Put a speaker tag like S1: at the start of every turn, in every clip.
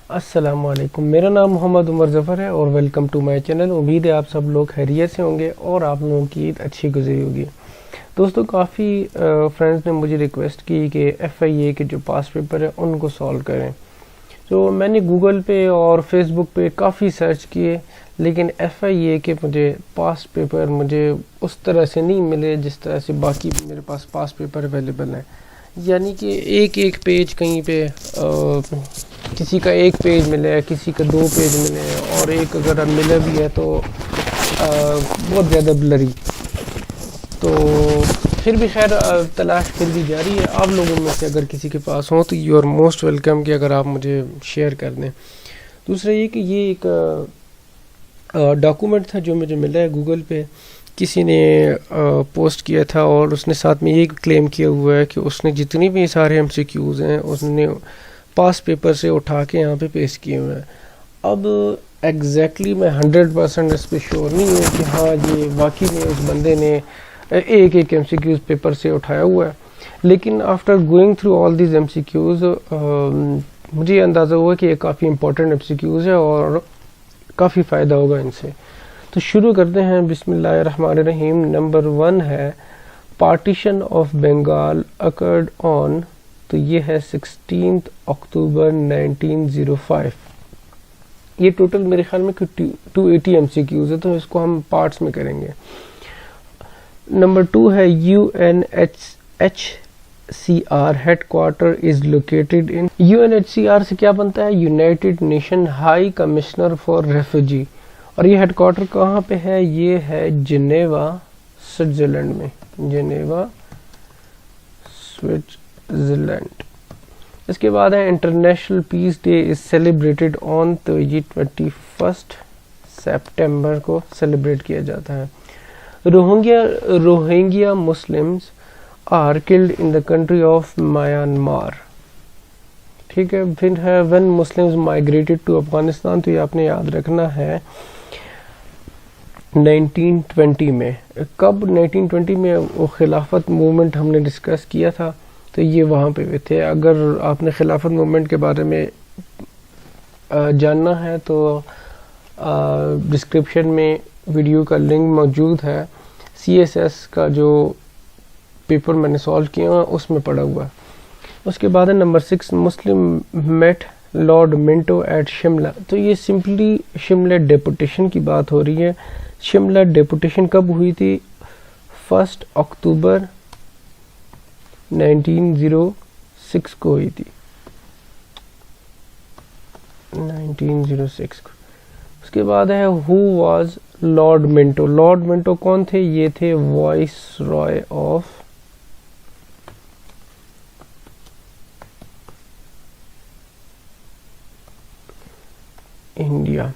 S1: अस्सलामुअलैकुम, मेरा नाम मोहम्मद उमर ज़फ़र है और वेलकम टू माय चैनल। उम्मीद है आप सब लोग खैरियत से होंगे और आप लोगों की ईद अच्छी गुजरी होगी। दोस्तों, काफ़ी फ्रेंड्स ने मुझे रिक्वेस्ट की कि FIA के जो पास पेपर है उनको सॉल्व करें। तो मैंने गूगल पे और फेसबुक पे काफ़ी सर्च किए, लेकिन FIA के मुझे पास पेपर मुझे उस तरह से नहीं मिले जिस तरह से बाकी मेरे पास पास पेपर अवेलेबल हैं। यानी कि एक एक पेज कहीं पे किसी का एक पेज मिले है, किसी का दो पेज मिले हैं, और एक अगर मिला भी है तो बहुत ज़्यादा ब्लरी। तो फिर भी खैर तलाश फिर भी जारी है। आप लोगों में से अगर किसी के पास हो तो यू आर मोस्ट वेलकम कि अगर आप मुझे शेयर कर दें। दूसरा ये कि ये एक डॉक्यूमेंट था जो मुझे मिला है गूगल पे, किसी ने पोस्ट किया था और उसने साथ में ये क्लेम किया हुआ है कि उसने जितनी भी सारे MCQs हैं उसने पास पेपर से उठा के यहाँ पे पेश किए हुए हैं। अब एग्जैक्टली मैं 100% इस पर श्योर नहीं हूँ कि हाँ ये वाकई में उस बंदे ने एक एक MCQs पेपर से उठाया हुआ है, लेकिन after going through all these MCQs मुझे अंदाज़ा हुआ कि ये काफ़ी इंपॉर्टेंट MCQs है और काफ़ी फ़ायदा होगा इनसे। तो शुरू करते हैं, बिस्मिल्लाहिर्रहमानिर्रहीम। नंबर 1 है partition of Bengal occurred on, तो ये है 16 अक्टूबर 1905। ये टोटल मेरे ख्याल में 280 MCQs है, तो इसको हम पार्ट्स में करेंगे। नंबर 2 है UNHCR headquarter is located in. UNHCR से क्या बनता है? United Nation High Commissioner for refugee, और ये हेडक्वार्टर कहाँ पे है? ये है जिनेवा, स्विट्जरलैंड में। Geneva, Switzerland. इसके बाद है international peace day is celebrated on, तो ये 21 सितंबर को सेलिब्रेट किया जाता है। Rohingya Muslims are killed in the country of Myanmar. ठीक है। फिर है when Muslims migrated to Afghanistan, तो ये आपने याद रखना है 1920 में। कब? 1920 में वो खिलाफत मूवमेंट हमने डिस्कस किया था, तो ये वहाँ पे भी थे। अगर आपने खिलाफत मूवमेंट के बारे में जानना है तो डिस्क्रिप्शन में वीडियो का लिंक मौजूद है। CSS का जो पेपर मैंने सॉल्व किया है उसमें पड़ा हुआ है। उसके बाद है number 6, Muslim met Lord Minto at Shimla, तो ये सिंपली शिमला डेपुटेशन की बात हो रही है। शिमला डेपुटेशन कब हुई थी? 1 अक्टूबर 1906 को हुई थी, 1906 को। उसके बाद है who was Lord Minto. Lord Minto कौन थे? ये थे voice Roy of India.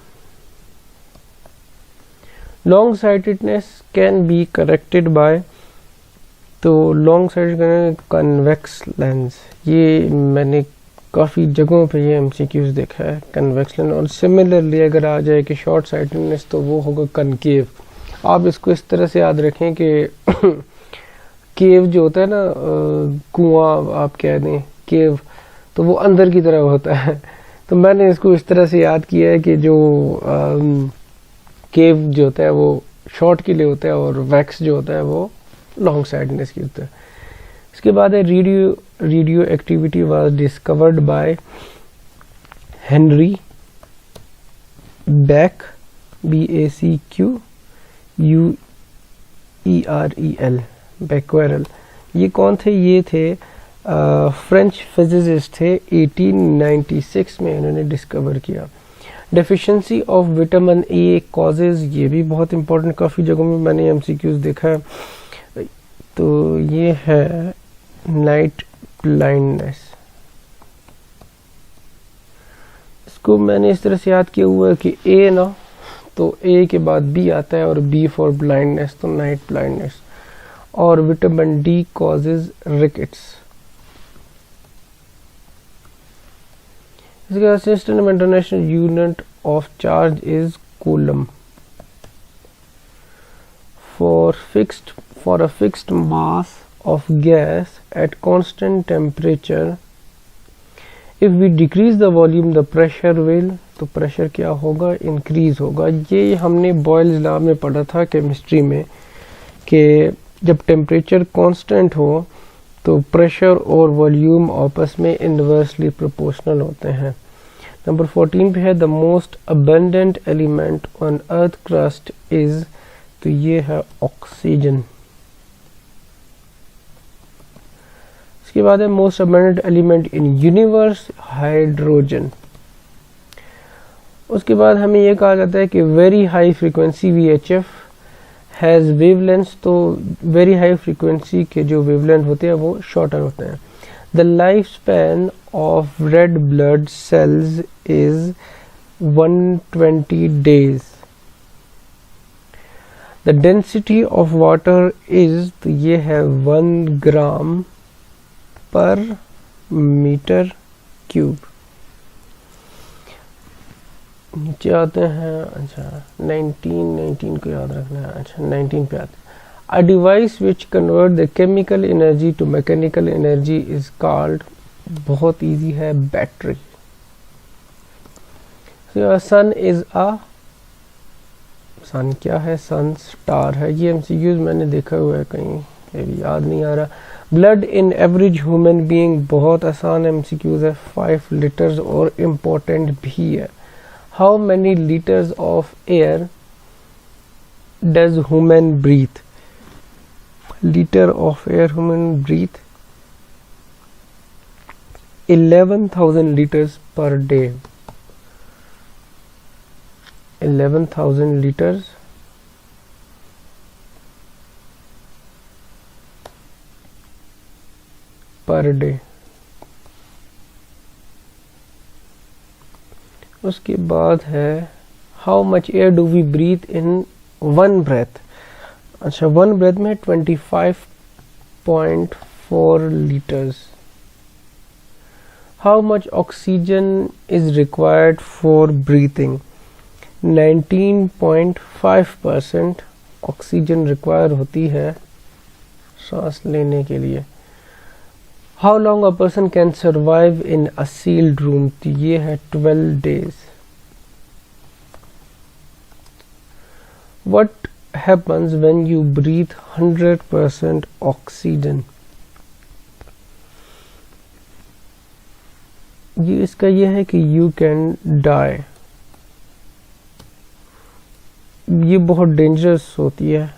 S1: Long sightedness can be corrected bye, तो लॉन्ग साइटेड कन्वेक्स लेंस, ये मैंने काफ़ी जगहों पे ये MCQs देखा है, कन्वेक्स लेंस। और सिमिलरली अगर आ जाए कि शॉर्ट साइटेडनेस, तो वो होगा कनकेव। आप इसको इस तरह से याद रखें कि केव जो होता है ना, कुआं आप कह दें, केव, तो वो अंदर की तरह होता है। तो मैंने इसको इस तरह से याद किया है कि जो केव जो होता है वो शॉर्ट के लिए होता है और वैक्स जो होता है वो लॉन्ग साइडनेस की होता है। इसके बाद है radio activity was discovered by Henry back, BACQUEREL, बैक्वेरल। ये कौन थे? ये थे फ्रेंच फिजिसिस्ट थे, 1896 में इन्होंने डिस्कवर किया। Deficiency of vitamin A causes, ये भी बहुत इंपॉर्टेंट, काफ़ी जगहों में मैंने MCQs देखा है। तो ये है नाइट ब्लाइंडनेस। इसको मैंने इस तरह से याद किया हुआ है कि A ना, तो A के बाद B आता है और B फॉर ब्लाइंडनेस, तो नाइट ब्लाइंडनेस। और विटामिन D कॉजेज रिकेट्स। इसका system international unit of charge is coulomb. For a fixed mass of gas at constant temperature if we decrease the volume the pressure will, तो pressure क्या होगा, increase होगा। ये हमने Boyle's law में पढ़ा था केमिस्ट्री में कि जब टेम्परेचर कांस्टेंट हो तो प्रेशर और वॉल्यूम आपस में इन्वर्सली प्रोपोर्शनल होते हैं। नंबर 14 पे है the most abundant element on earth crust is, तो ये है ऑक्सीजन। इसके बाद है most abundant element in universe, hydrogen. उसके बाद हमें यह कहा जाता है कि very high frequency VHF has wavelength, तो वेरी हाई फ्रीक्वेंसी के जो वेवलेंथ होते हैं वो शॉर्टर होते हैं। The life span of red blood cells is 120 days। The density of water is, तो ये है 1 ग्राम पर मीटर क्यूब। नीचे आते हैं, अच्छा 19 को याद रखना है, अच्छा 19 पे आते हैं। A device which convert the chemical energy to mechanical energy is called, बहुत इजी है, battery. Sun is a, sun क्या है, सन स्टार है। ये MCQs मैंने देखा हुआ है कहीं, अभी याद नहीं आ रहा। Blood in average human being, बहुत आसान MCQs है, 5 लीटर्स और इम्पोर्टेंट भी है। How many liters of air does human breathe? Liter of air human breathe 11,000 liters per day. 11,000 liters per day. उसके बाद है how much air do we breathe in 1 breath. अच्छा 1 ब्रेथ में 25.4 litres. How much oxygen is required for breathing, 19.5% oxygen require होती है सांस लेने के लिए। How long a person can survive in a sealed room, तो ये है 12 days। What happens when you breathe 100% oxygen, ये इसका ये है कि यू कैन डाई। ये बहुत डेंजरस होती है,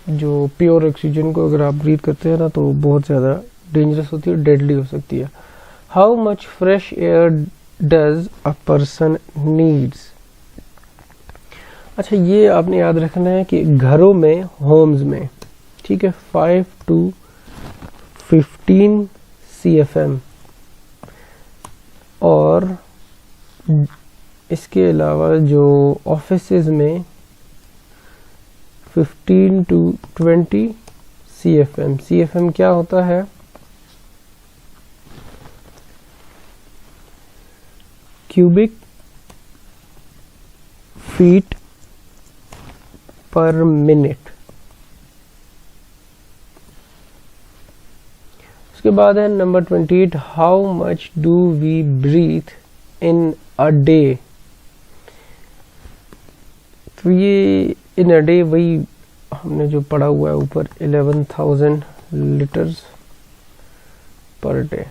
S1: जो प्योर ऑक्सीजन को अगर आप ब्रीथ करते हैं ना तो बहुत ज़्यादा डेंजरस होती है, डेडली हो सकती है। How much fresh air does a person needs, अच्छा ये आपने याद रखना है कि घरों में, होम्स में, ठीक है, 5 to 15 CFM, और इसके अलावा जो ऑफिसेज में 15 to 20 CFM। CFM क्या होता है, क्यूबिक फीट पर मिनट। उसके बाद है number 28, how much do we breathe in a day, तो ये इन अ डे वही हमने जो पढ़ा हुआ है ऊपर, 11,000 लीटर्स पर डे।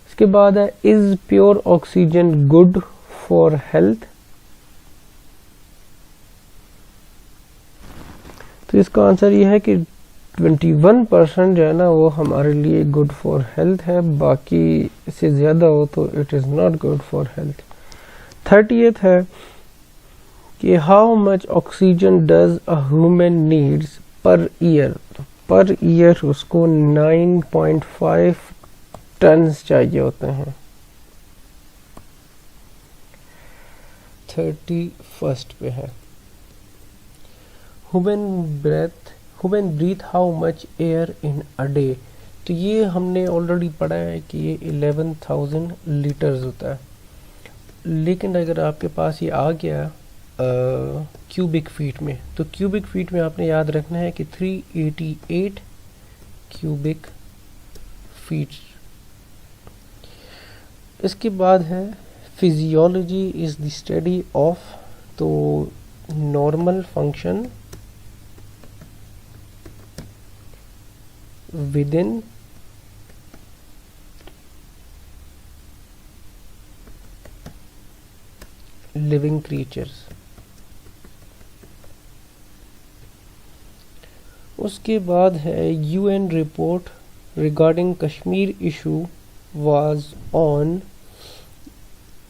S1: इसके बाद है is pure oxygen good for health, तो इसका आंसर ये है कि 21% जो है ना वो हमारे लिए गुड फॉर हेल्थ है, बाकी इससे ज्यादा हो तो it is not good for health. 30th है कि how much oxygen does a human needs per year, per year उसको 9.5 टन्स चाहिए होते हैं। 31st पे है human breathe how much air in a day, तो ये हमने ऑलरेडी पढ़ा है कि ये 11,000 लीटर्स होता है, लेकिन अगर आपके पास ये आ गया क्यूबिक फीट में, तो क्यूबिक फीट में आपने याद रखना है कि 388 क्यूबिक फीट इसके बाद है physiology is the study of, तो normal function within living creatures. उसके बाद है UN report regarding Kashmir issue was on,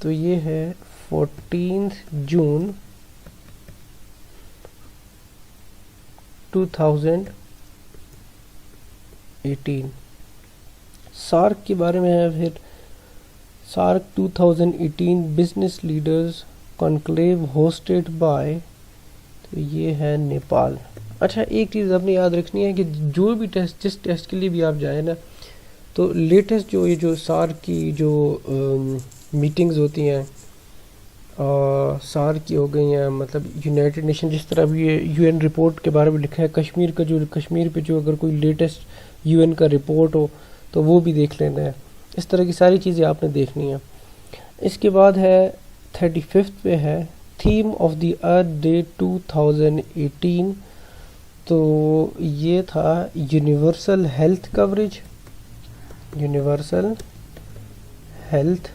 S1: तो ये है 14 जून 2018। सार्क के बारे में है फिर, SAARC 2018 business leaders conclave hosted by, तो ये है नेपाल। अच्छा, एक चीज़ आपने याद रखनी है कि जो भी टेस्ट, जिस टेस्ट के लिए भी आप जाए ना, तो लेटेस्ट जो ये जो सार्क की जो मीटिंग्स होती हैं, सार्क की हो गई हैं, मतलब यूनाइटेड नेशन, जिस तरह भी ये यूएन रिपोर्ट के बारे में लिखा है, कश्मीर का जो, कश्मीर पे जो अगर कोई लेटेस्ट यूएन का रिपोर्ट हो तो वो भी देख लेना है। इस तरह की सारी चीज़ें आपने देखनी है। इसके बाद है 35 पे है theme of the earth day 2018, तो ये था universal health coverage, universal health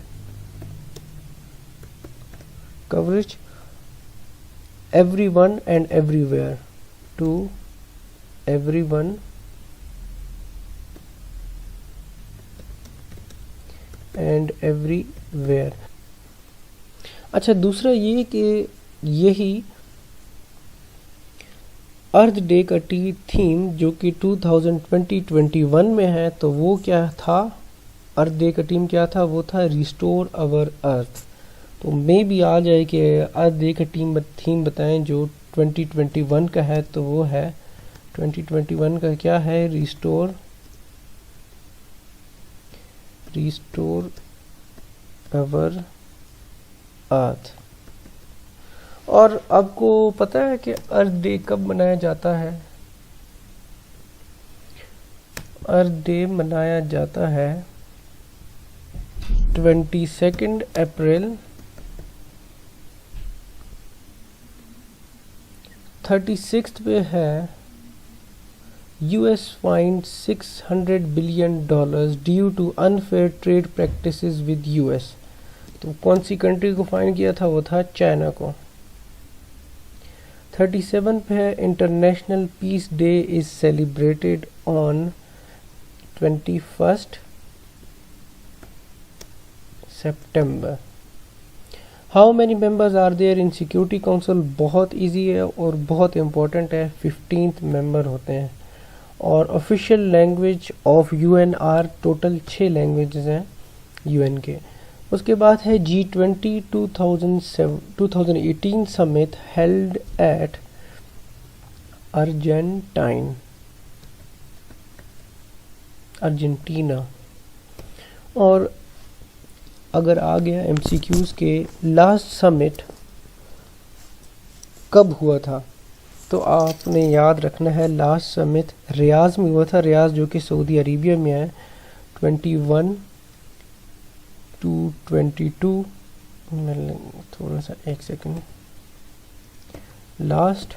S1: coverage everyone and everywhere, to everyone and everywhere। अच्छा, दूसरा ये कि यही अर्थ डे का थीम जो कि 2020-21 में है, तो वो क्या था, अर्थ डे का थीम क्या था, वो था रिस्टोर अवर अर्थ। तो मे भी आ जाए कि अर्थ डे का थीम बताएं जो 2021 का है, तो वो है 2021 का क्या है, रिस्टोर अवर अर्थ। और आपको पता है कि अर्थ डे कब मनाया जाता है? अर्थ डे मनाया जाता है 22 अप्रैल, 36 पे है US fined $600 billion due to unfair trade practices with US। तो कौन सी कंट्री को फाइन किया था? वो था चाइना को। 37 पे है international peace day is celebrated on 21 सितंबर। How many members are there in Security Council? बहुत इजी है और बहुत इम्पोर्टेंट है, 15 मेंबर होते हैं। और official language of UN are, total 6 languages हैं यूएन के। उसके बाद है G20 2018 summit held at Argentina. और अगर आ गया MCQs के, लास्ट समिट कब हुआ था? तो आपने याद रखना है लास्ट समिट रियाज में हुआ था। रियाज जो कि सऊदी अरेबिया में है, 21 to 22। थोड़ा सा एक सेकंड, लास्ट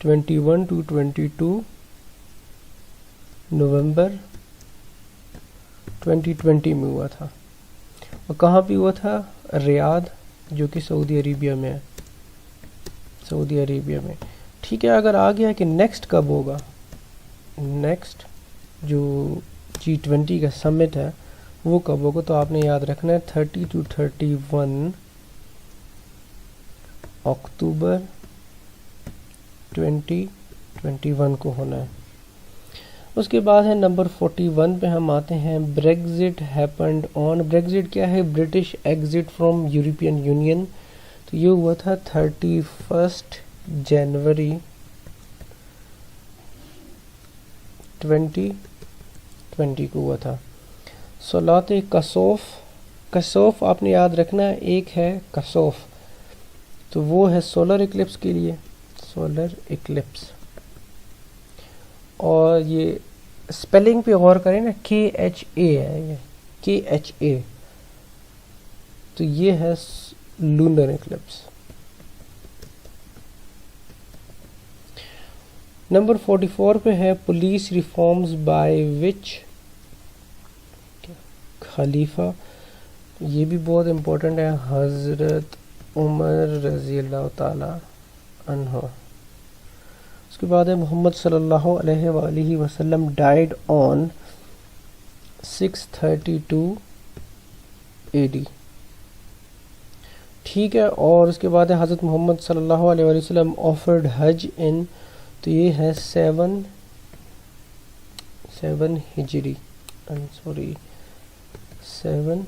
S1: 21 to 22 नवंबर 2020 में हुआ था। और कहाँ पे हुआ था? रियाद, जो कि सऊदी अरेबिया में है, सऊदी अरेबिया में। ठीक है, अगर आ गया कि नेक्स्ट कब होगा, नेक्स्ट जो G20 का समिट है वो कब होगा, तो आपने याद रखना है 30 to 31 अक्टूबर 2021 को होना है। उसके बाद है नंबर 41 पे हम आते हैं, ब्रेग्जिट हैपेंड ऑन। ब्रेग्जिट क्या है? British exit from European union. तो ये हुआ था 31 जनवरी 2020 को हुआ था। सलात कसोफ, कसोफ आपने याद रखना है, एक है कसोफ, तो वो है सोलर इक्लिप्स के लिए, सोलर इक्लिप्स। और ये स्पेलिंग पे गौर करें ना, KHA है, ये KHA, तो ये है लूनर इक्लिप्स। नंबर 44 पे है पुलिस रिफॉर्म्स बाय विच खलीफा, ये भी बहुत इम्पोर्टेंट है, हज़रत उमर रज़ी अल्लाह ताला अन्हु। उसके बाद है मोहम्मद सल्लल्लाहु अलैहि वसल्लम डाइड ऑन 632 AD, ठीक है। और उसके बाद है हज़रत मोहम्मद सल्लल्लाहु अलैहि वसल्लम ऑफर्ड हज इन, तो ये है 7 हिजरी, सॉरी 7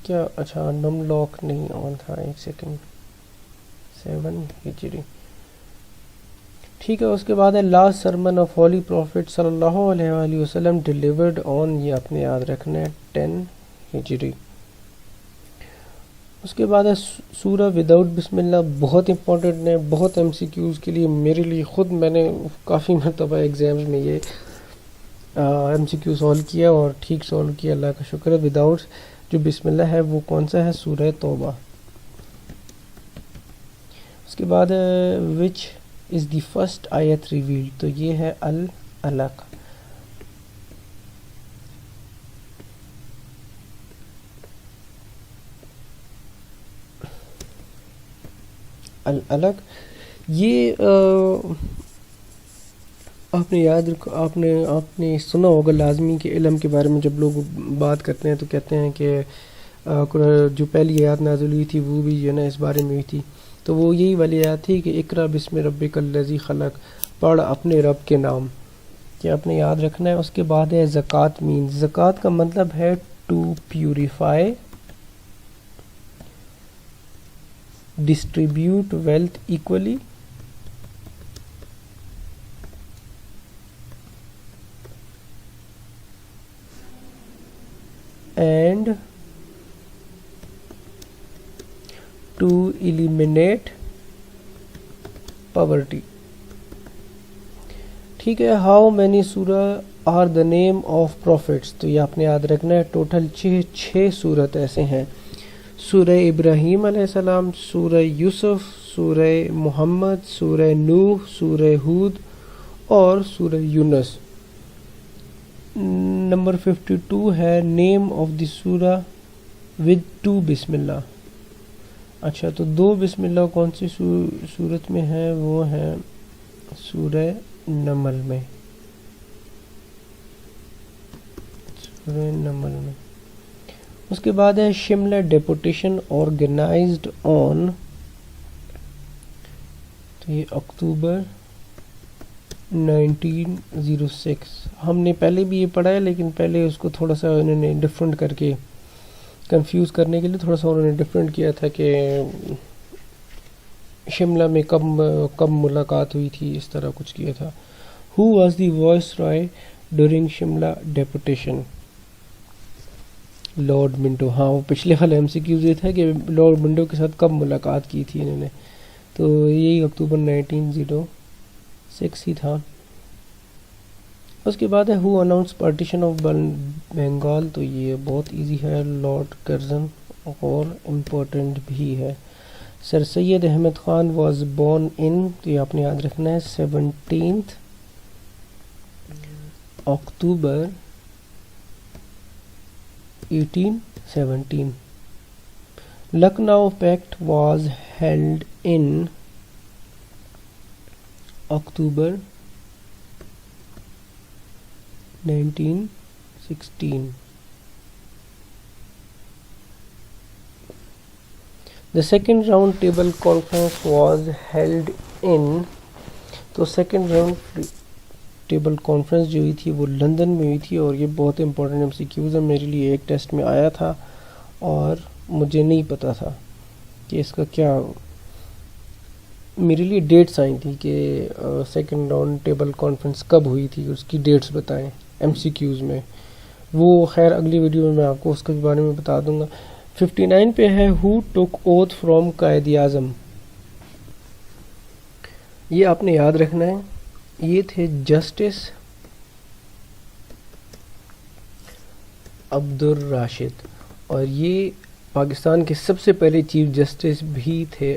S1: क्या, अच्छा नम लॉक नहीं ऑन था, एक सेकंड, 7 हिजरी, ठीक है। उसके बाद है last sermon of holy profit सल्लल्लाहु अलैहि वसल्लम डिलीवर्ड ऑन, ये आपने याद रखना है 10 हिजरी। उसके बाद है सूरा विदाउट बिस्मिल्लाह, बहुत इंपॉर्टेंट है, बहुत MCQs के लिए, मेरे लिए खुद मैंने काफ़ी मरतबा एग्ज़ाम्स में ये MCQ सॉल्व किया और ठीक सॉल्व किया, अल्लाह का शुक्र है। विदाउट जो बिस्मिल्लाह है वो कौन सा है, सूरह तौबा। उसके बाद विच इज़ द फर्स्ट आयत रिवील्ड, तो ये है अल अलक। अल अलक ये आपने याद रखो, आपने सुना होगा लाजमी के इल्म के बारे में, जब लोग बात करते हैं तो कहते हैं कि जो पहली आयत नाज़िल हुई थी वो भी जो ना इस बारे में हुई थी, तो वो यही वाली आयत थी कि इकरा बिस्मि रब्बिकल लज़ी खलक, पढ़ अपने रब के नाम, कि आपने याद रखना है। उसके बाद है ज़कात मीन्स, ज़कात का मतलब है to purify, distribute wealth equally, and to eliminate poverty, ठीक है। हाउ मैनी सूरा are the name of prophets, तो ये आपने याद रखना है, टोटल 6 सूरत ऐसे हैं, सूरह इब्राहीम अलैहिस्सलाम, सूरह यूसुफ, सूरह मोहम्मद, सूरह नूह, सूरह हूद और सूरह यूनुस। नंबर 52 है नेम ऑफ द सूरा विद 2 बिस्मिल्लाह, अच्छा तो 2 बिस्मिल्लाह कौन सी सूरत में है, वो है सूरह नमल में, सूरह नमल में। उसके बाद है शिमला डेपुटेशन ऑर्गेनाइज्ड ऑन, तो ये अक्टूबर 1906, हमने पहले भी ये पढ़ा है, लेकिन पहले उसको थोड़ा सा उन्होंने डिफरेंट करके, कंफ्यूज करने के लिए थोड़ा सा उन्होंने डिफरेंट किया था कि शिमला में कब मुलाकात हुई थी, इस तरह कुछ किया था। Who was the voice Roy during Shimla deputation, Lord Minto, हाँ वो पिछले वाले MCQ ये था कि लॉर्ड मिंटो के साथ कब मुलाकात की थी इन्होंने, तो यही अक्टूबर 1906 ही था। उसके बाद है who announce partition of Bengal, तो ये बहुत इजी है, लॉर्ड कर्जन, और इम्पोर्टेंट भी है। Sir Syed Ahmad Khan was born in, तो ये आपने याद रखना है 17 October 1817। Lucknow pact was held in October 1916। The second round table conference was held in, तो सेकेंड राउंड टेबल कॉन्फ्रेंस जो हुई थी वो लंदन में हुई थी, और ये बहुत इंपॉर्टेंट MCQs है, मेरे लिए एक टेस्ट में आया था और मुझे नहीं पता था कि इसका क्या, मेरे लिए डेट्स आई थी कि सेकेंड राउंड टेबल कॉन्फ्रेंस कब हुई थी, उसकी डेट्स बताएं MCQs में, वो खैर अगली वीडियो में मैं आपको उसके बारे में बता दूंगा। 59 पे है हु टुक ओथ फ्रॉम कायद आज़म, ये आपने याद रखना है, ये थे जस्टिस अब्दुल राशिद, और ये पाकिस्तान के सबसे पहले चीफ जस्टिस भी थे।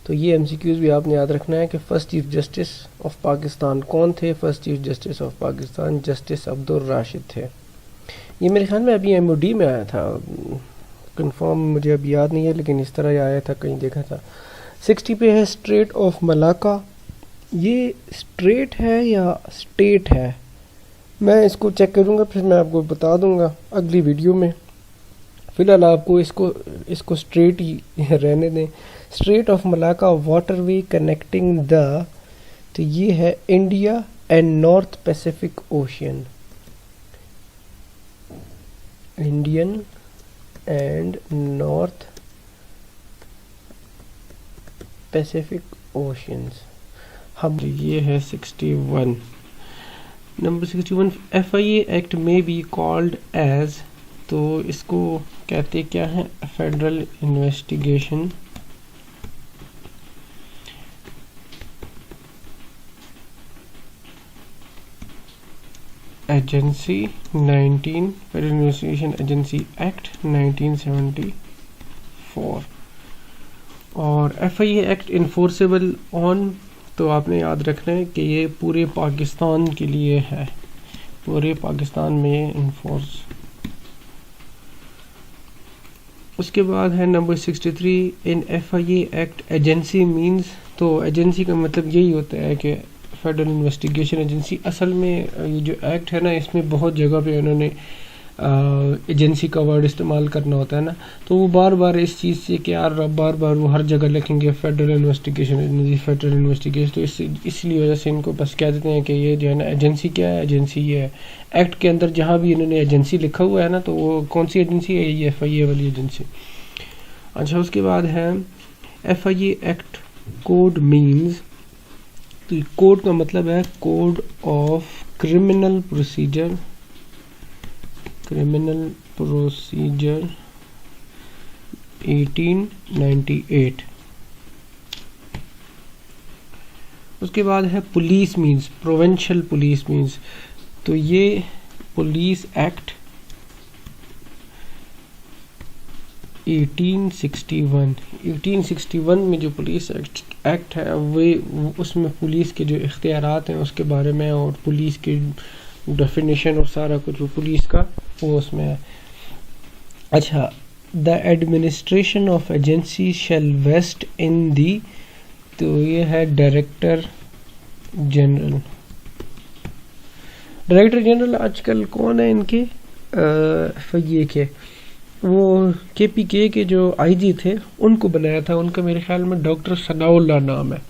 S1: तो ये एमसीक्यूज़ भी आपने याद रखना है कि first chief justice of Pakistan कौन थे। First chief justice of Pakistan justice Abdul Rashid थे। ये मेरे ख्याल में अभी एमओडी में आया था, कंफर्म मुझे अब याद नहीं है, लेकिन इस तरह आया था, कहीं देखा था। 60 पे है स्ट्रेट ऑफ मलाका। ये स्ट्रेट है या स्टेट है, मैं इसको चेक करूँगा, फिर मैं आपको बता दूँगा अगली वीडियो में। फ़िलहाल आपको इसको स्ट्रेट ही रहने दें। Straight of Malacca waterway connecting the, तो ये है India and north Pacific ocean, Indian and north Pacific oceans. हम ये है 61 नंबर 61। FIA एक्ट में बी कॉल्ड एज, तो इसको कहते क्या है, federal investigation agency 19, federal investigation agency act 1974। और FIA एक्ट इन्फोर्सेबल ऑन, तो आपने याद रखना है कि ये पूरे पाकिस्तान के लिए है, पूरे पाकिस्तान में इन्फोर्स। उसके बाद है नंबर 63 इन FIA एक्ट एजेंसी मींस, तो एजेंसी का मतलब यही होता है कि फेडरल इन्वेस्टिगेशन एजेंसी। असल में ये जो एक्ट है ना, इसमें बहुत जगह पे उन्होंने एजेंसी का वर्ड इस्तेमाल करना होता है ना, तो वो बार बार इस चीज़ से कि यार बार बार वो हर जगह लिखेंगे federal investigation agency, federal investigation, तो इसलिए वजह से इनको बस कह देते हैं कि ये जो है ना एजेंसी क्या है, एजेंसी ये है। एक्ट के अंदर जहाँ भी इन्होंने एजेंसी लिखा हुआ है ना, तो वो कौन सी एजेंसी है, ये FIA वाली एजेंसी। अच्छा, उसके बाद है FIA एक्ट कोड मीन्स, तो कोड का मतलब है code of criminal procedure, criminal procedure 1898। उसके बाद है police means, provincial police means, तो ये पुलिस एक्ट 1861 में जो पुलिस एक्ट है वो उसमें पुलिस के जो इख्तियारात हैं उसके बारे में, और पुलिस के डेफिनेशन और सारा कुछ वो पुलिस का वो उसमें है। अच्छा, the administration of agency shall vest in the, तो ये है डायरेक्टर जनरल। डायरेक्टर जनरल आजकल कौन है इनके, FIA के, वो KPK के जो IG थे उनको बनाया था, उनका मेरे ख्याल में डॉक्टर सनाउल्लाह नाम है।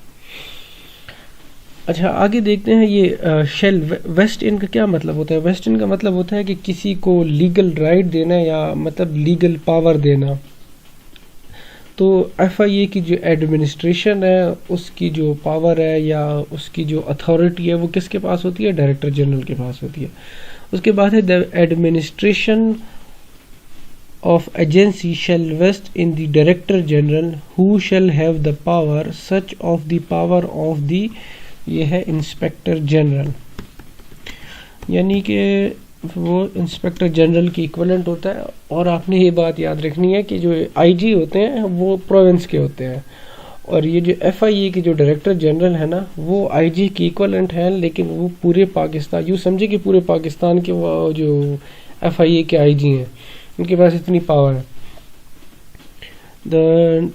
S1: अच्छा, आगे देखते हैं ये शेल वेस्ट इन का क्या मतलब होता है। वेस्ट इन का मतलब होता है कि किसी को लीगल राइट देना या मतलब लीगल पावर देना। तो FIA की जो एडमिनिस्ट्रेशन है उसकी जो पावर है या उसकी जो अथॉरिटी है वो किसके पास होती है, डायरेक्टर जनरल के पास होती है। उसके बाद है the administration of agency shall vest in the director general who shall have the power such of the power of the, ये है इंस्पेक्टर जनरल, यानी कि वो इंस्पेक्टर जनरल की इक्वलेंट होता है। और आपने ये बात याद रखनी है कि जो IG होते हैं वो प्रोविंस के होते हैं, और ये जो FIA के जो डायरेक्टर जनरल है ना वो IG की इक्वलेंट है, लेकिन वो पूरे पाकिस्तान, यूँ समझे कि पूरे पाकिस्तान के वो जो FIA के IG हैं उनके पास इतनी पावर है। द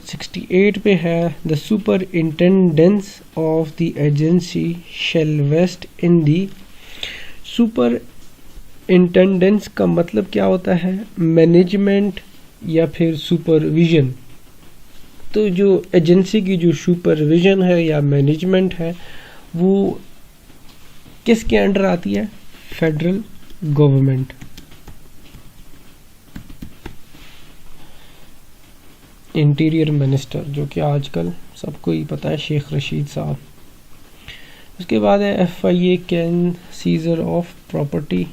S1: 68 पे है the superintendence of the agency shall vest in the. Superintendence का मतलब क्या होता है, मैनेजमेंट या फिर सुपरविजन। तो जो एजेंसी की जो सुपरविजन है या मैनेजमेंट है वो किसके अंडर आती है, फेडरल गवर्नमेंट। इंटीरियर मिनिस्टर, जो कि आजकल सबको ही पता है, शेख रशीद साहब। उसके बाद है FIA can seizure of property,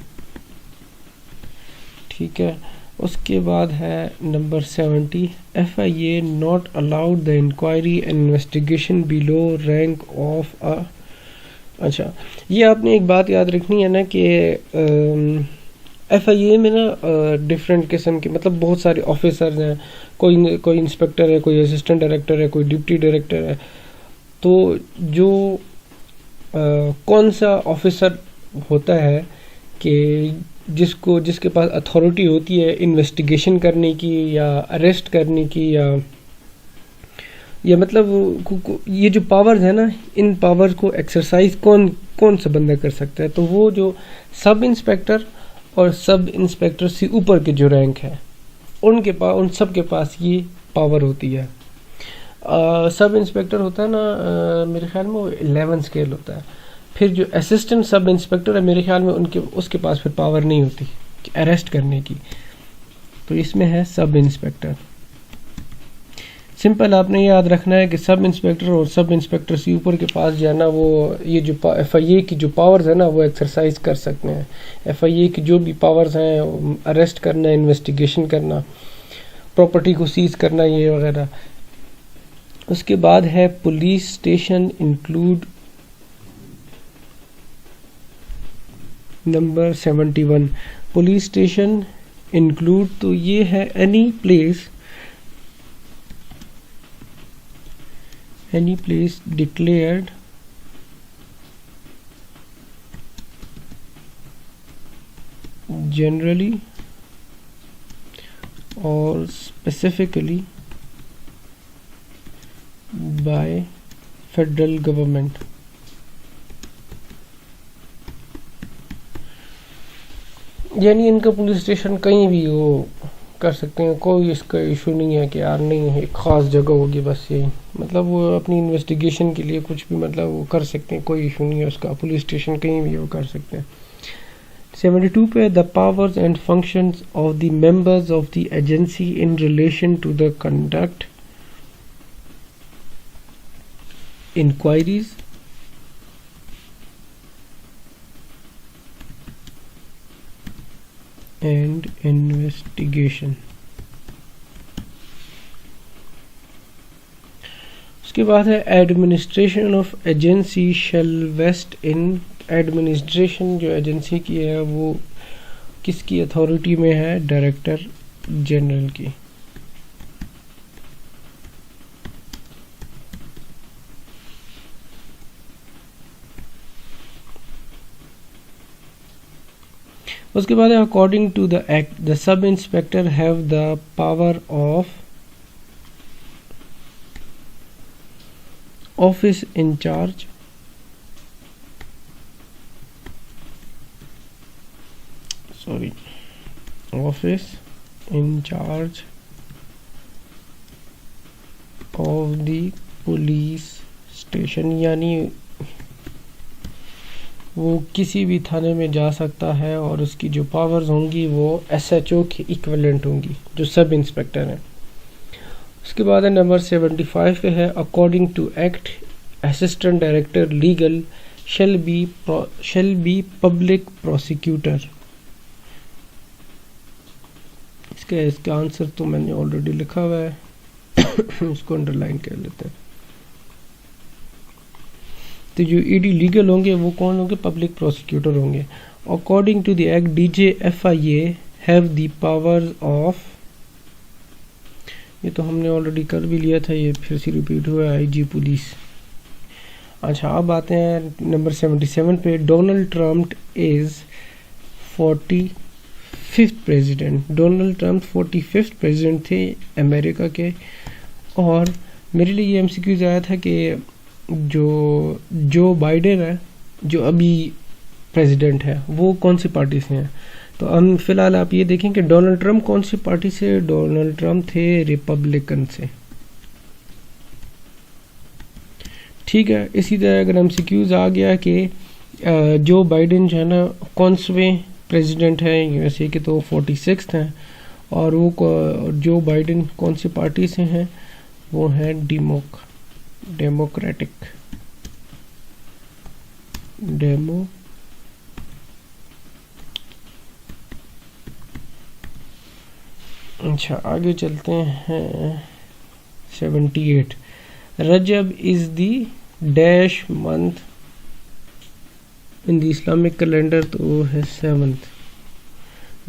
S1: ठीक है। उसके बाद है number 70 FIA not allowed the inquiry and investigation below rank of a. अच्छा, ये आपने एक बात याद रखनी है ना कि FIA में ना डिफरेंट किस्म के मतलब बहुत सारे ऑफिसर्स हैं, कोई इंस्पेक्टर है, कोई असिस्टेंट डायरेक्टर है, कोई डिप्टी डायरेक्टर है। तो जो कौन सा ऑफिसर होता है कि जिसके पास अथॉरिटी होती है इन्वेस्टिगेशन करने की या अरेस्ट करने की या मतलब ये जो पावर्स है ना, इन पावर्स को एक्सरसाइज कौन कौन सा बंदा कर सकता है, तो वो जो सब इंस्पेक्टर और सब इंस्पेक्टर से ऊपर के जो रैंक है उन सब के पास ये पावर होती है। सब इंस्पेक्टर होता है ना, मेरे ख्याल में वो 11 स्केल होता है। फिर जो असिस्टेंट सब इंस्पेक्टर है, मेरे ख्याल में उसके पास फिर पावर नहीं होती कि अरेस्ट करने की। तो इसमें है सब इंस्पेक्टर। सिंपल आपने याद रखना है कि सब इंस्पेक्टर और सब इंस्पेक्टर से ऊपर के पास जो है ना, वो ये जो FIA की जो पावर्स है ना, वो एक्सरसाइज कर सकते हैं। FIA की जो भी पावर्स हैं, अरेस्ट करना, इन्वेस्टिगेशन करना, प्रॉपर्टी को सीज करना, ये वगैरह। उसके बाद है police station include number 71। Police station include, तो ये है any place declared generally or specifically by federal government। यानी इनका पुलिस स्टेशन कहीं भी वो कर सकते हैं, कोई इसका इशू नहीं है कि यार नहीं है, एक ख़ास जगह होगी बस यही। मतलब वो अपनी इन्वेस्टिगेशन के लिए कुछ भी मतलब वो कर सकते हैं, कोई इशू नहीं है उसका, पुलिस स्टेशन कहीं भी वो कर सकते हैं। 72 पे the powers and functions of the members of the agency in relation to the conduct inquiries and investigation. उसके बाद है administration of agency shall vest in. Administration जो एजेंसी की है वो किसकी अथॉरिटी में है? डायरेक्टर जनरल की। उसके बाद है according to the act the sub inspector have the power of office in charge office in charge of the police station. यानी वो किसी भी थाने में जा सकता है और उसकी जो पावर्स होंगी वो SHO के इक्विवेलेंट होंगी, जो सब इंस्पेक्टर हैं। उसके बाद है नंबर 75 पे है according to act assistant director legal shall be public prosecutor. इसका आंसर तो मैंने ऑलरेडी लिखा हुआ है इसको अंडरलाइन कर लेते हैं। तो जो ED लीगल होंगे वो कौन होंगे? पब्लिक प्रोसिक्यूटर होंगे। According to the act DJFIA have the powers of, ये तो हमने ऑलरेडी कर भी लिया था, ये फिर से रिपीट हुआ है, IG पुलिस। अच्छा, अब आते हैं नंबर 77 पे। Donald Trump is 45th president. Donald Trump 45th president थे अमेरिका के। और मेरे लिए ये MCQs आया था कि जो बाइडेन है, जो अभी प्रेसिडेंट है, वो कौन सी पार्टी से हैं। तो हम फिलहाल आप ये देखें कि डोनाल्ड ट्रम्प कौन सी पार्टी से? डोनाल्ड ट्रम्प थे रिपब्लिकन से। ठीक है, इसी तरह अगर MCQs आ गया कि जो बाइडेन जो है ना कौनसवें प्रेसिडेंट है USA के, तो 46th हैं। और वो जो बाइडेन कौन सी पार्टी से हैं? वो है डेमोक्रेटिक। अच्छा, आगे चलते हैं। 78 रजब is the dash month in the Islamic calendar, तो वो है 7th।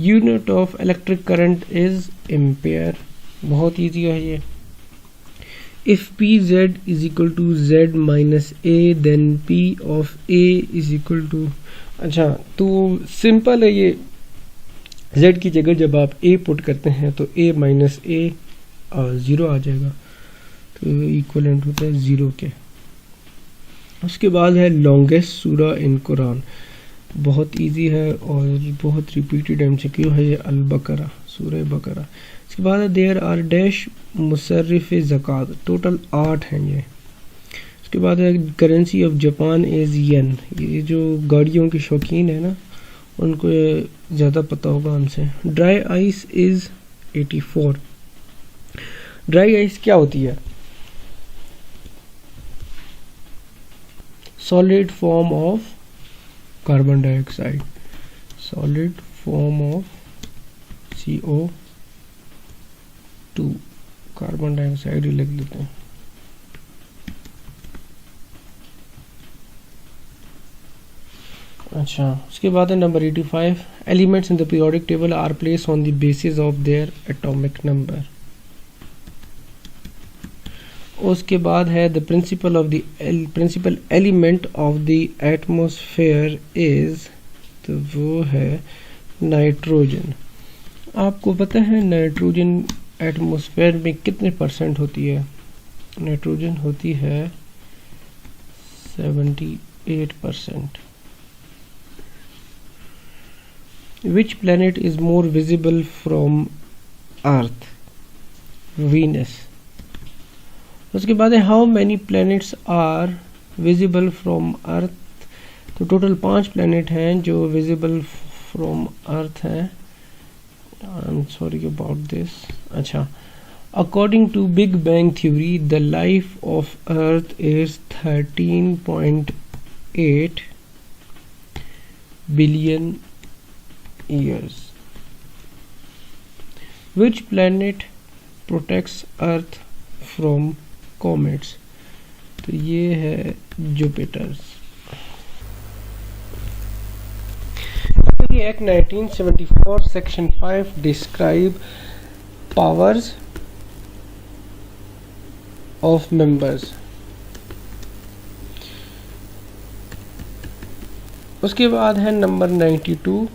S1: Unit of electric current is ampere. बहुत ईजी है ये। If P Z is equal to Z minus A then P of A is equal to, अच्छा तो simple है ये। z की जगह जब आप a पुट करते हैं तो a माइनस ए 0 आ जाएगा, तो इक्वलेंट होता है 0 के। उसके बाद है लॉन्गेस्ट सूरा इन कुरान। बहुत इजी है और बहुत रिपीटेड MCQ है ये, अल बकरा, सूरह बकरा। इसके बाद है देयर आर डैश मुसर्रिफ ज़कात, टोटल 8 हैं ये। उसके बाद है करेंसी ऑफ जापान इज़ येन। ये जो गाड़ियों के शौकीन है ना, उनको ज़्यादा पता होगा हमसे। Dry ice is 84। Dry ice क्या होती है? Solid form of carbon dioxide, solid form of CO2, carbon dioxide ही लिख देते हैं। अच्छा, उसके बाद है number 85, elements in the periodic table are place on the basis of their atomic number. उसके बाद है the principal of the principal element of the atmosphere is, तो वो है नाइट्रोजन। आपको पता है नाइट्रोजन एटमॉस्फेयर में कितने % होती है? नाइट्रोजन होती है 78%। Which planet is more visible from Earth? Venus. उसके बाद है how many planets are visible from Earth? तो टोटल 5 प्लैनेट हैं जो visible from Earth हैं। I'm sorry about this. अच्छा, according to Big Bang Theory, the life of Earth is 13.8 billion years. Which planet protects Earth from comets? तो ये है Jupiter. ये act 1974 section 5 describe powers of members. उसके बाद है number 92,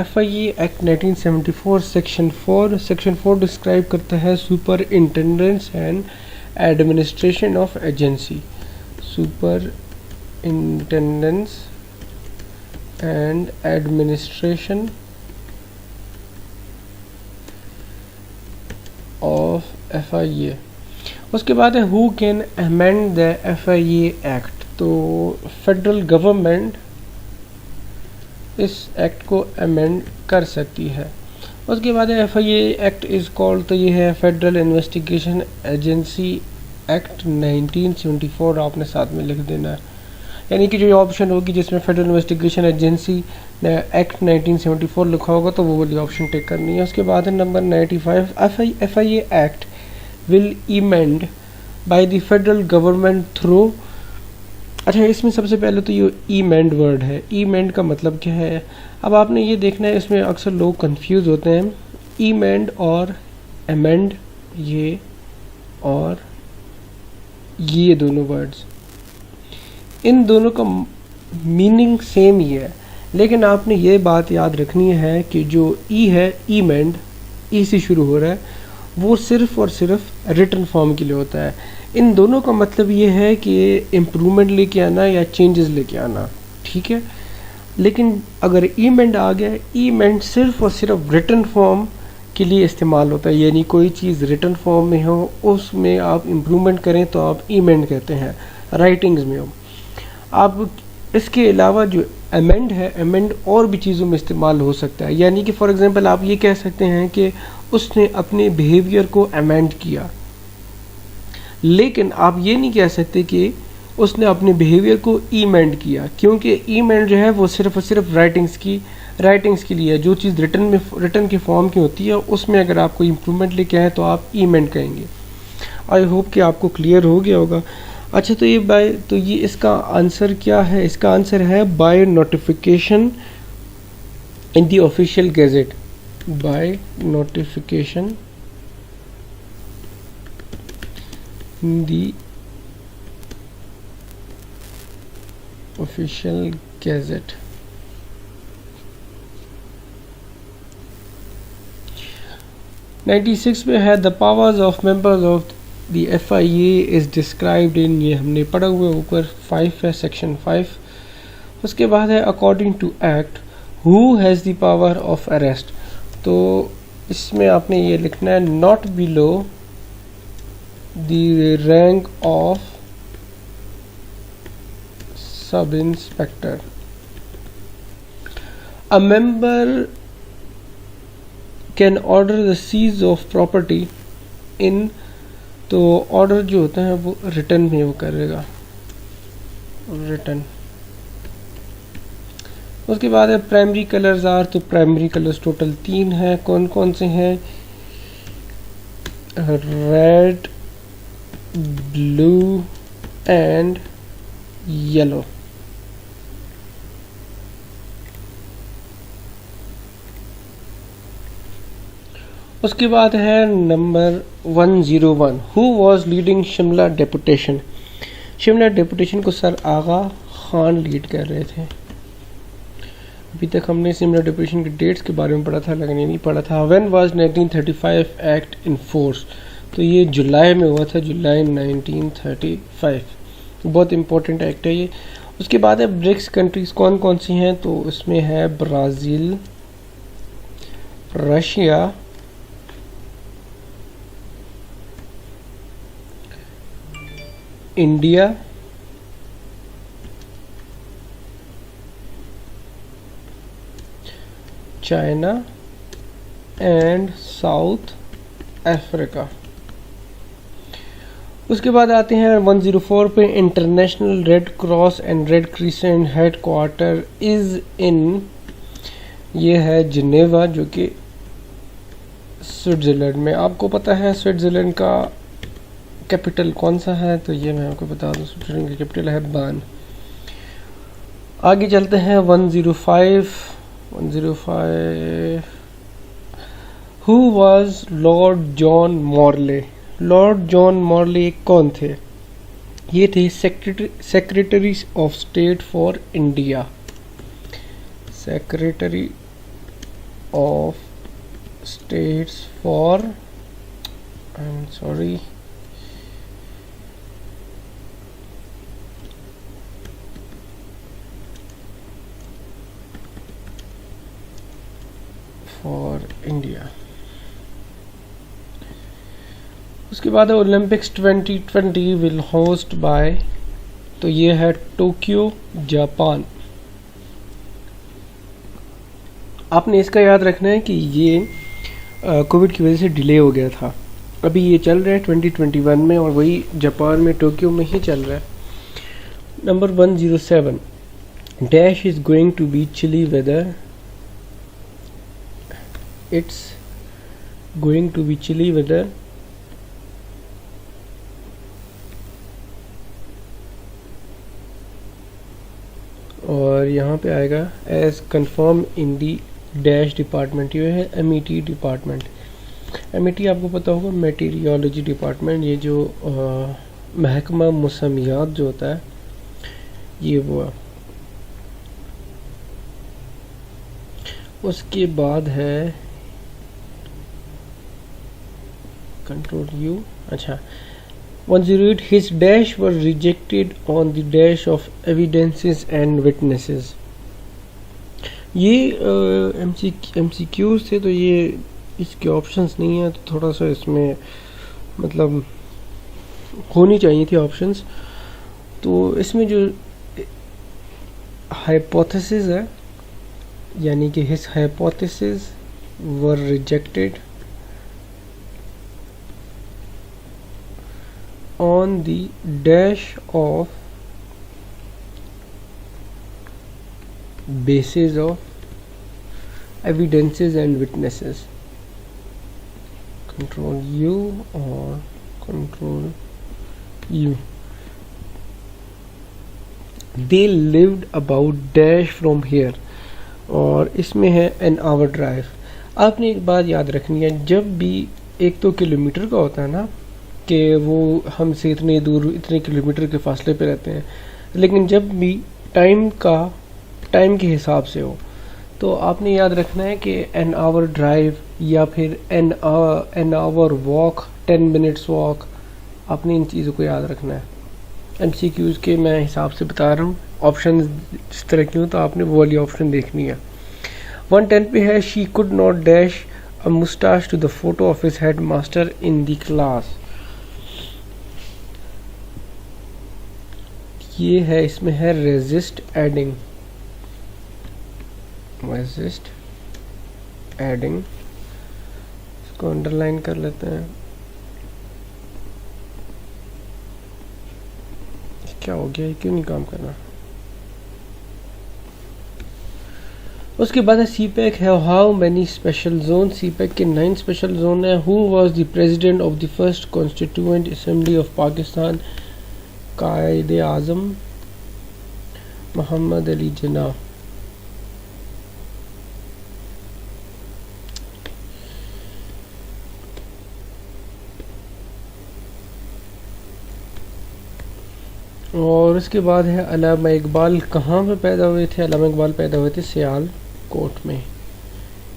S1: FIA act 1974 section 4 describe करता है superintendence and administration of agency. Superintendence and administration of FIA। उसके बाद है who can amend the FIA act. तो फेडरल गवर्नमेंट इस एक्ट को अमेंड कर सकती है। उसके बाद FIA एक्ट इज़ कॉल्ड, तो ये है फेडरल इन्वेस्टिगेशन एजेंसी एक्ट 1974, आपने साथ में लिख देना है। यानी कि जो ऑप्शन होगी जिसमें फेडरल इन्वेस्टिगेशन एजेंसी एक्ट 1974 लिखा होगा तो वो वाली ऑप्शन टिक करनी है। उसके बाद है number 95, FIA act will amend by the federal government through. अच्छा, इसमें सबसे पहले तो ये ईमेंड वर्ड है। ईमेंड का मतलब क्या है? अब आपने ये देखना है, इसमें अक्सर लोग कंफ्यूज होते हैं। ईमेंड और अमेंड, ये और ये दोनों वर्ड्स, इन दोनों का मीनिंग सेम ही है, लेकिन आपने ये बात याद रखनी है कि जो ई है, ईमेंड, ई से शुरू हो रहा है, वो सिर्फ और सिर्फ रिटन फॉर्म के लिए होता है। इन दोनों का मतलब ये है कि इम्प्रूवमेंट लेके आना या चेंजेस लेके आना, ठीक है। लेकिन अगर ईमेंड आ गया, ईमेंड सिर्फ और सिर्फ रिटन फॉर्म के लिए इस्तेमाल होता है, यानी कोई चीज़ रिटन फॉर्म में हो उसमें आप इम्प्रूवमेंट करें तो आप ईमेंड कहते हैं, राइटिंग्स में हो। आप इसके अलावा जो अमेंड है, अमेंड और भी चीज़ों में इस्तेमाल हो सकता है। यानी कि फॉर एग्जांपल आप ये कह सकते हैं कि उसने अपने बिहेवियर को अमेंड किया, लेकिन आप ये नहीं कह सकते कि उसने अपने बिहेवियर को ईमेंड किया, क्योंकि ईमेंड जो है वो सिर्फ और सिर्फ राइटिंग्स के लिए है। जो चीज़ रिटन के फॉर्म की होती है उसमें अगर आपको इम्प्रूवमेंट लेके आए तो आप ईमेंड कहेंगे। आई होप कि आपको क्लियर हो गया होगा। अच्छा, तो ये इसका आंसर क्या है? इसका आंसर है by notification in the official gazette by notification in the official gazette. (96) में है the powers of members of the FIA is described in, ये हमने पढ़ा हुआ ऊपर 5 है, सेक्शन 5. उसके बाद है according to act who has the power of arrest. तो इसमें आपने ये लिखना है not below the rank of sub inspector. A member can order the seize of property in, तो ऑर्डर जो होता है वो रिटर्न में वो करेगा, रिटर्न. उसके बाद है प्राइमरी कलर्स आर, तो प्राइमरी कलर्स टोटल 3 है. कौन कौन से हैं? Red, blue and yellow. उसके बाद है number 101 who was leading Shimla deputation. Shimla deputation को सर आगा खान लीड कर रहे थे. अभी तक हमने शिमला डेपुटेशन के डेट्स के बारे में पढ़ा था, लेकिन ये नहीं पढ़ा था. When was 1935 act in force, तो ये जुलाई में हुआ था, जुलाई 1935. बहुत इंपॉर्टेंट एक्ट है ये. उसके बाद है ब्रिक्स कंट्रीज कौन कौन सी हैं, तो इसमें है Brazil, Russia, India, China and south Africa. उसके बाद आते हैं 104 पे international red cross and red crescent head quarter is in, ये है जिनेवा जो कि स्विट्ज़रलैंड में. आपको पता है स्विट्ज़रलैंड का कैपिटल कौन सा है, तो ये मैं आपको बता दूं, स्विट्ज़रलैंड की कैपिटल है बार्न. आगे चलते हैं 105 who was Lord John Morley. Lord John Morley कौन थे? ये थे secretary of state for India. Secretary of states for, I am sorry, for India. उसके बाद है ओलंपिक्स 2020 विल होस्ट बाय, तो ये है टोक्यो जापान. आपने इसका याद रखना है कि ये कोविड की वजह से डिले हो गया था. अभी ये चल रहा है 2021 में और वही जापान में टोक्यो में ही चल रहा है. Number 107 dash is going to be chilly weather. It's going to be chilly weather. और यहाँ पे आएगा as confirm in the dash department. ये है MET डिपार्टमेंट. MET आपको पता होगा मेटीरियोलॉजी डिपार्टमेंट. ये जो महकमा मौसमियात जो होता है ये वो है. उसके बाद है कंट्रोल U. अच्छा 108 his dash was rejected on the dash of evidences and witnesses. ये MCQs थे, तो ये इसके ऑप्शंस नहीं है, तो थोड़ा सा इसमें मतलब होनी चाहिए थी ऑप्शंस. तो इसमें जो हाइपोथेसिस है, यानी कि his hypothesis were rejected on the dash of basis of evidences and witnesses. Control U or Control U. They lived about dash from here. और इसमें है एन आवर ड्राइव। आपने एक बात याद रखनी है, जब भी एक तो किलोमीटर का होता है ना कि वो हमसे इतने दूर इतने किलोमीटर के फासले पे रहते हैं, लेकिन जब भी टाइम के हिसाब से हो तो आपने याद रखना है कि एन आवर ड्राइव या फिर an hour walk, 10 minutes walk, आपने इन चीज़ों को याद रखना है। एमसीक्यूज़ के मैं हिसाब से बता रहा हूँ, ऑप्शन जिस तरह की हो तो आपने वो वाली ऑप्शन देखनी है। 110 पे है she could not dash a moustache to the photo of his head master in the class. ये है, इसमें है रेजिस्ट एडिंग, इसको अंडरलाइन कर लेते हैं। क्या हो गया, क्यों नहीं काम कर रहा? उसके बाद है सीपैक है how many special zone. CPEC के 9 स्पेशल जोन है। Who was the president of the first constituent assembly of Pakistan? कायदे आज़म मोहम्मद अली जिन्ना। और उसके बाद है अल्लामा इकबाल कहाँ पे पैदा हुए थे? अल्लामा इकबाल पैदा हुए थे सियालकोट में।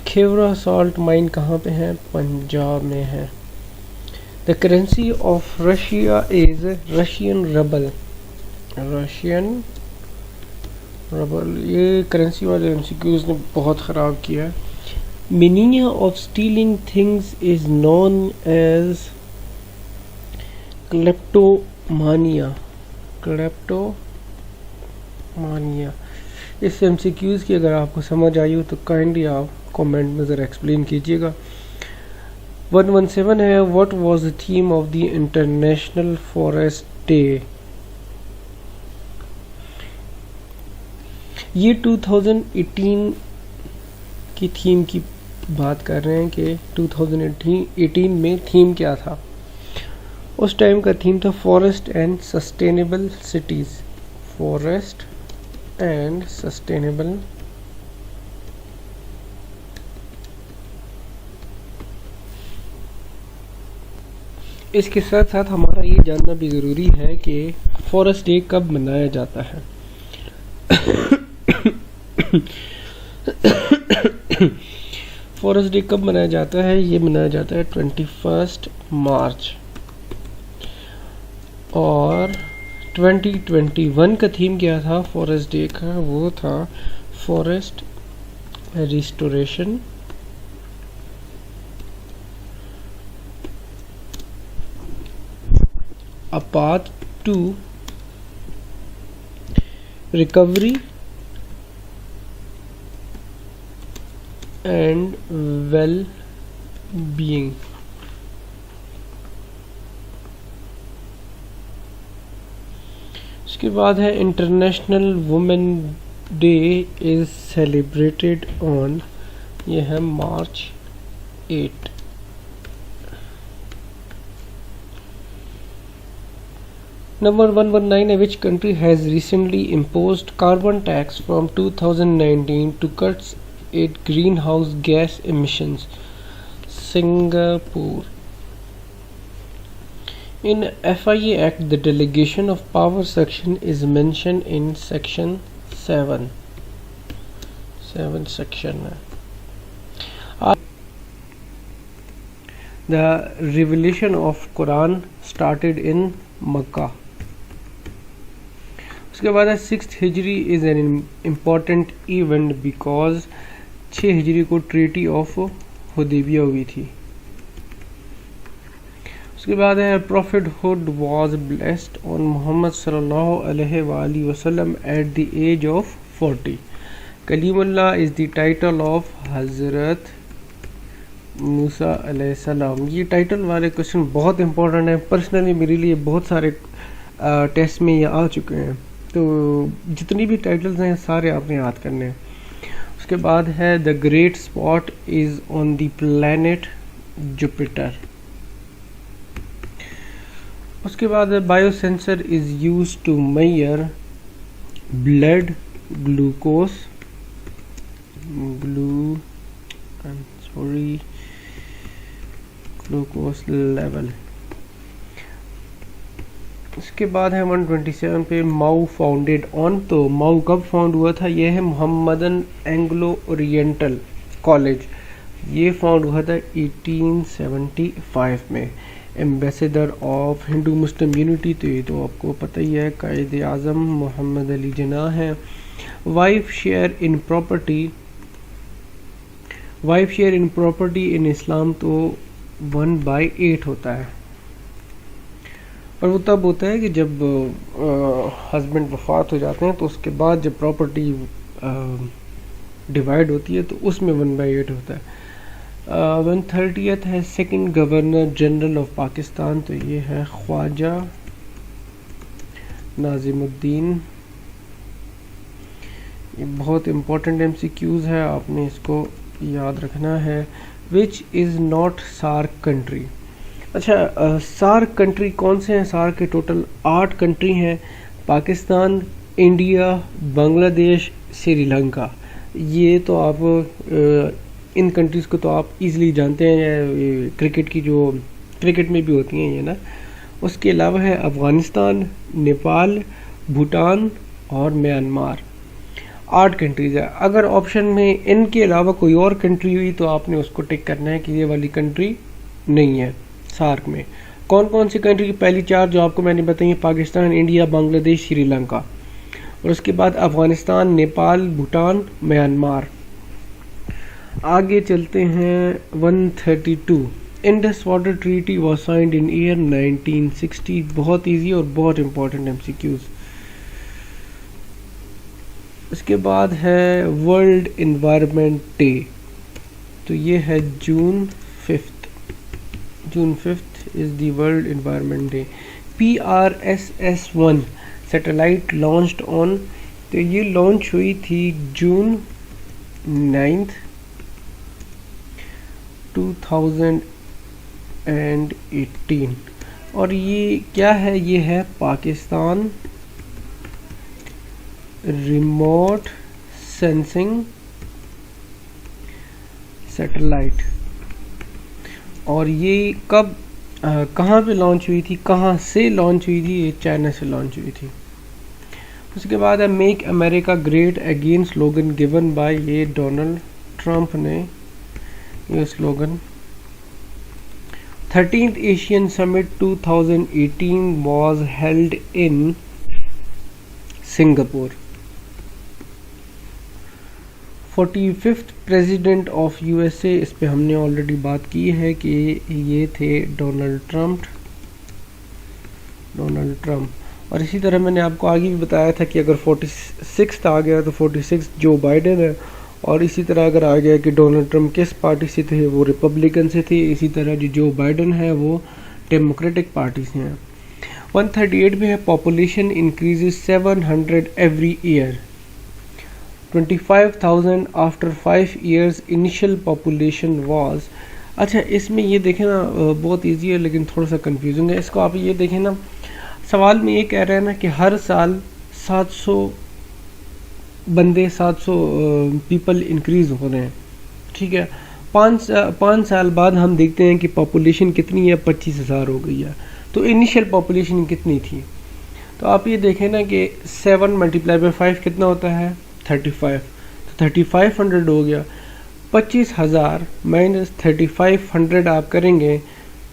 S1: खेवरा सॉल्ट माइन कहाँ पे है? पंजाब में है। The currency of Russia is Russian rouble. ये करेंसी वाले एमसीक्यूज ने बहुत ख़राब किया है। Meaning of stealing things is known as kleptomania. इस एमसीक्यूज की अगर आपको समझ आई हो तो काइंडली आप कमेंट में ज़रा एक्सप्लेन कीजिएगा। 117 है what was the theme of the international forest day? ये 2018 की थीम की बात कर रहे हैं कि 2018 में थीम क्या था। उस टाइम का थीम था forest and sustainable cities. Forest and sustainable इसके साथ साथ हमारा ये जानना भी ज़रूरी है कि फॉरेस्ट डे कब मनाया जाता है। फॉरेस्ट डे कब मनाया जाता है? ये मनाया जाता है 21 मार्च। और 2021 का थीम क्या था फॉरेस्ट डे का? वो था forest restoration a path to recovery and well-being। उसके बाद है international women day is celebrated on, ये है मार्च 8। Number 119 है which country has recently imposed carbon tax from 2019 to cut its greenhouse gas emissions? Singapore। In FIA Act, the delegation of power section is mentioned in section 7 section है। The revelation of Quran started in Makkah। उसके बाद है 6th हिजरी is an important event because 6 हिजरी को treaty of Hudaibiya हुई थी। उसके बाद है prophethood was blessed on Muhammad सल्लल्लाहु अलैहि वसल्लम एट द एज ऑफ 40। कलीमुल्लाह इज़ द टाइटल ऑफ हज़रत मूसा अलैहिस्सलाम। ये टाइटल वाले क्वेश्चन बहुत इंपॉर्टेंट है। पर्सनली मेरे लिए बहुत सारे टेस्ट में ये आ चुके हैं, तो जितनी भी टाइटल्स हैं सारे आपने याद करने हैं। उसके बाद है the great spot is on the planet Jupiter. उसके बाद biosensor is use to measure blood glucose glue and sorry glucose level. इसके बाद है 127 पे माऊ फाउंडेड ऑन। तो माऊ कब फाउंड हुआ था? ये है मोहम्मदन एंग्लो ओरिएंटल कॉलेज, ये फाउंड हुआ था 1875 में। Ambassador of Hindu Muslim unity, तो ये तो आपको पता ही है, कायद आज़म मोहम्मद अली जिन्ना है। Wife share in property, wife share in property in Islam तो 1/8 होता है, और वो तब होता है कि जब हस्बैंड वफात हो जाते हैं तो उसके बाद जब प्रॉपर्टी डिवाइड होती है तो उसमें 1/8 होता है। 130th है second governor general of Pakistan, तो ये है ख्वाजा नाजिमुद्दीन। ये बहुत इम्पोर्टेंट MCQs है, आपने इसको याद रखना है। Which is not SAARC country. अच्छा, सार्क कंट्री कौन से हैं? सार्क के टोटल 8 कंट्री हैं, पाकिस्तान, इंडिया, बांग्लादेश, श्रीलंका। ये तो आप इन कंट्रीज़ को तो आप इजीली जानते हैं, क्रिकेट की जो क्रिकेट में भी होती हैं ये ना। उसके अलावा है अफ़गानिस्तान, नेपाल, भूटान और म्यांमार। 8 कंट्रीज़ है। अगर ऑप्शन में इनके अलावा कोई और कंट्री हुई तो आपने उसको टिक करना है कि ये वाली कंट्री नहीं है सार्क में। कौन कौन सी कंट्री की पहली 4 जो आपको मैंने बताई, पाकिस्तान, इंडिया, बांग्लादेश, श्रीलंका, और उसके बाद अफ़गानिस्तान, नेपाल, भूटान, म्यांमार। आगे चलते हैं 132। Indus water treaty was signed in year 1960। बहुत ईजी और बहुत इंपॉर्टेंट MCQs। उसके बाद है वर्ल्ड इन्वायरमेंट डे, तो ये है जून 5th। June 5th is the world environment day. PRSS-1 satellite launched on, तो ये लॉन्च हुई थी जून 9th 2018। और ये क्या है? ये है पाकिस्तान रिमोट सेंसिंग सैटेलाइट। और ये कब कहाँ पे लॉन्च हुई थी, कहाँ से लॉन्च हुई थी? ये चाइना से लॉन्च हुई थी। उसके बाद है make America great again slogan given by, ये डोनाल्ड ट्रंप ने ये slogan. 13th Asian summit 2018 was held in Singapore. 45th president of USA, इस पे हमने ऑलरेडी बात की है कि ये थे डोनाल्ड ट्रंप। और इसी तरह मैंने आपको आगे भी बताया था कि अगर 46th आ गया तो 46 जो बाइडेन है, और इसी तरह अगर आ गया कि डोनाल्ड ट्रंप किस पार्टी से थे, वो रिपब्लिकन से थे, इसी तरह जो बाइडेन है वो डेमोक्रेटिक पार्टी से हैं। 138 में है population increases 700 every year, 25,000 after 5 years initial population was. अच्छा, इसमें ये देखें ना, बहुत इजी है लेकिन थोड़ा सा कंफ्यूजिंग है। इसको आप ये देखें ना, सवाल में ये कह रहे हैं ना कि हर साल 700 बंदे, 700 पीपल इंक्रीज हो रहे हैं, ठीक है। 5 साल बाद हम देखते हैं कि पॉपुलेशन कितनी है, 25,000 हो गई है। तो इनिशियल पॉपुलेशन कितनी थी? तो आप ये देखें ना कि 7 × 5 कितना होता है? 35। तो 3500 हो गया। 25,000 माइनस 3500 आप करेंगे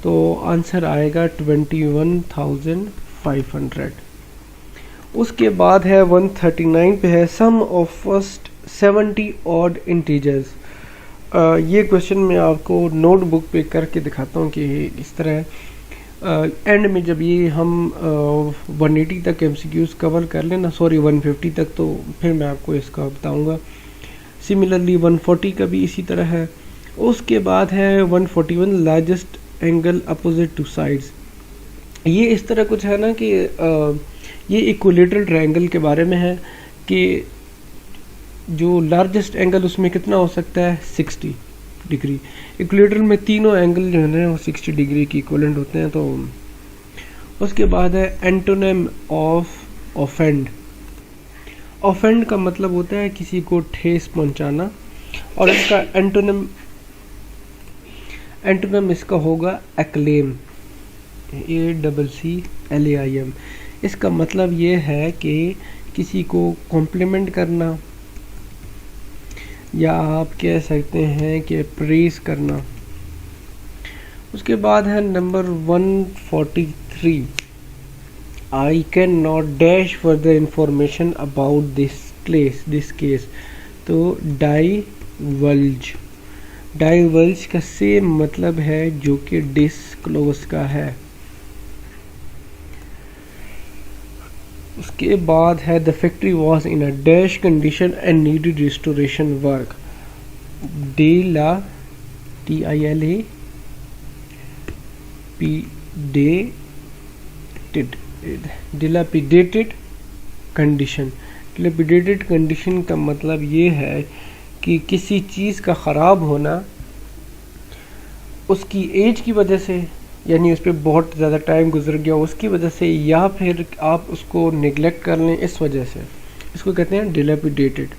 S1: तो आंसर आएगा 21,500। उसके बाद है 139 पे है सम ऑफ फर्स्ट 70 ऑड इंटीजर्स। ये क्वेश्चन मैं आपको नोटबुक पे करके दिखाता हूँ कि इस तरह एंड में जब ये हम 180 तक MCQs कवर कर लेना, सॉरी 150 तक, तो फिर मैं आपको इसका बताऊंगा। सिमिलरली 140 का भी इसी तरह है। उसके बाद है 141 largest angle opposite two sides. ये इस तरह कुछ है ना कि ये इक्विलेटरल ट्रायंगल के बारे में है कि जो लार्जेस्ट एंगल उसमें कितना हो सकता है? 60 डिग्री। इक्विलेटरल में तीनों एंगल जो है ना वो 60 डिग्री की इक्विवेलेंट होते हैं। तो उसके बाद है एंटोनिम ऑफ ऑफेंड। ऑफेंड का मतलब होता है किसी को ठेस पहुंचाना। और इसका एंटोनिम इसका होगा एक्लेम, ACCLAIM। इसका मतलब ये है कि किसी को कॉम्प्लीमेंट करना, या आप कह सकते हैं कि प्रेज करना। उसके बाद है number 143, I can not dash further information about this case. तो डाइवल्ज का सेम मतलब है जो कि डिस्क्लोज का है। उसके बाद है the factory was in a dash condition and needed restoration work. Dilapidated condition. Dilapidated condition का मतलब ये है कि किसी चीज़ का ख़राब होना उसकी एज की वजह से, यानी उस पर बहुत ज़्यादा टाइम गुजर गया उसकी वजह से, या फिर आप उसको निगलेक्ट कर लें इस वजह से, इसको कहते हैं डिलापिडेटेड।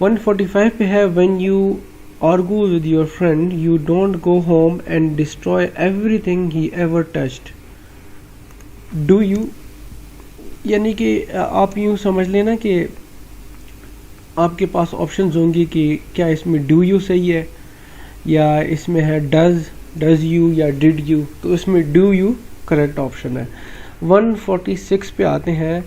S1: 145 पे है when you argue with your friend you don't go home and destroy everything he ever touched. Do you, यानी कि आप यूँ समझ लेना कि आपके पास ऑप्शंस होंगे कि क्या इसमें डू यू सही है या इसमें है डज यू या डिड यू। तो इसमें डू यू करेक्ट ऑप्शन है। 146 पे आते हैं।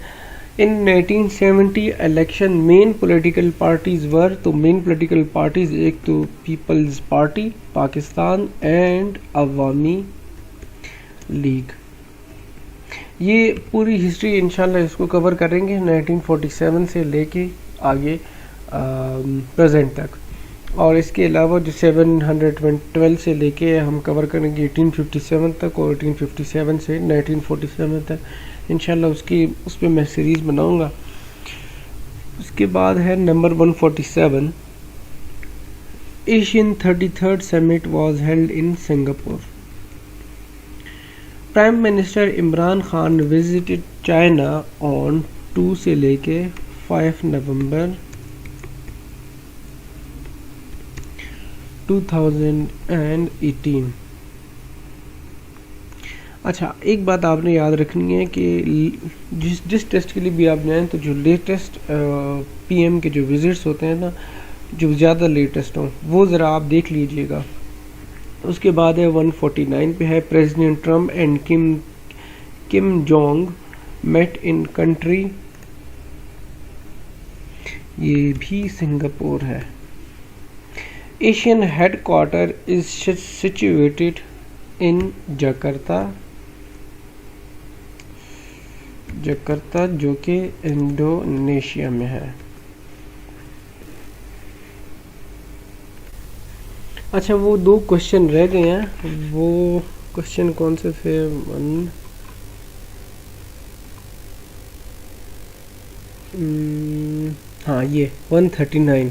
S1: In 1970 election main political parties were, तो मेन पॉलिटिकल पार्टीज एक तो people's party Pakistan and Awami League. ये पूरी हिस्ट्री इंशाल्लाह इसको कवर करेंगे 1947 से लेके आगे प्रेजेंट तक, और इसके अलावा जो 712 से लेके हम कवर करेंगे 1857 तक, और 1857 से 1947 तक इंशाल्लाह उस पर मैं सीरीज़ बनाऊंगा। उसके बाद है number 147, Asian 33rd summit was held in Singapore. Prime minister Imran Khan visited China on 2 से लेके 5 नवंबर 2018। अच्छा, एक बात आपने याद रखनी है कि जिस टेस्ट के लिए भी आप जाएँ तो जो लेटेस्ट पीएम के जो विजिट्स होते हैं ना, जो ज़्यादा लेटेस्ट हों वो ज़रा आप देख लीजिएगा। उसके बाद है 149 पे है president Trump and Kim Jong met in country, ये भी सिंगापुर है। ASEAN headquarter is situated in Jakarta जो कि इंडोनेशिया में है। अच्छा, वो 2 क्वेश्चन रह गए हैं, वो क्वेश्चन कौन से थे? हाँ, ये 139,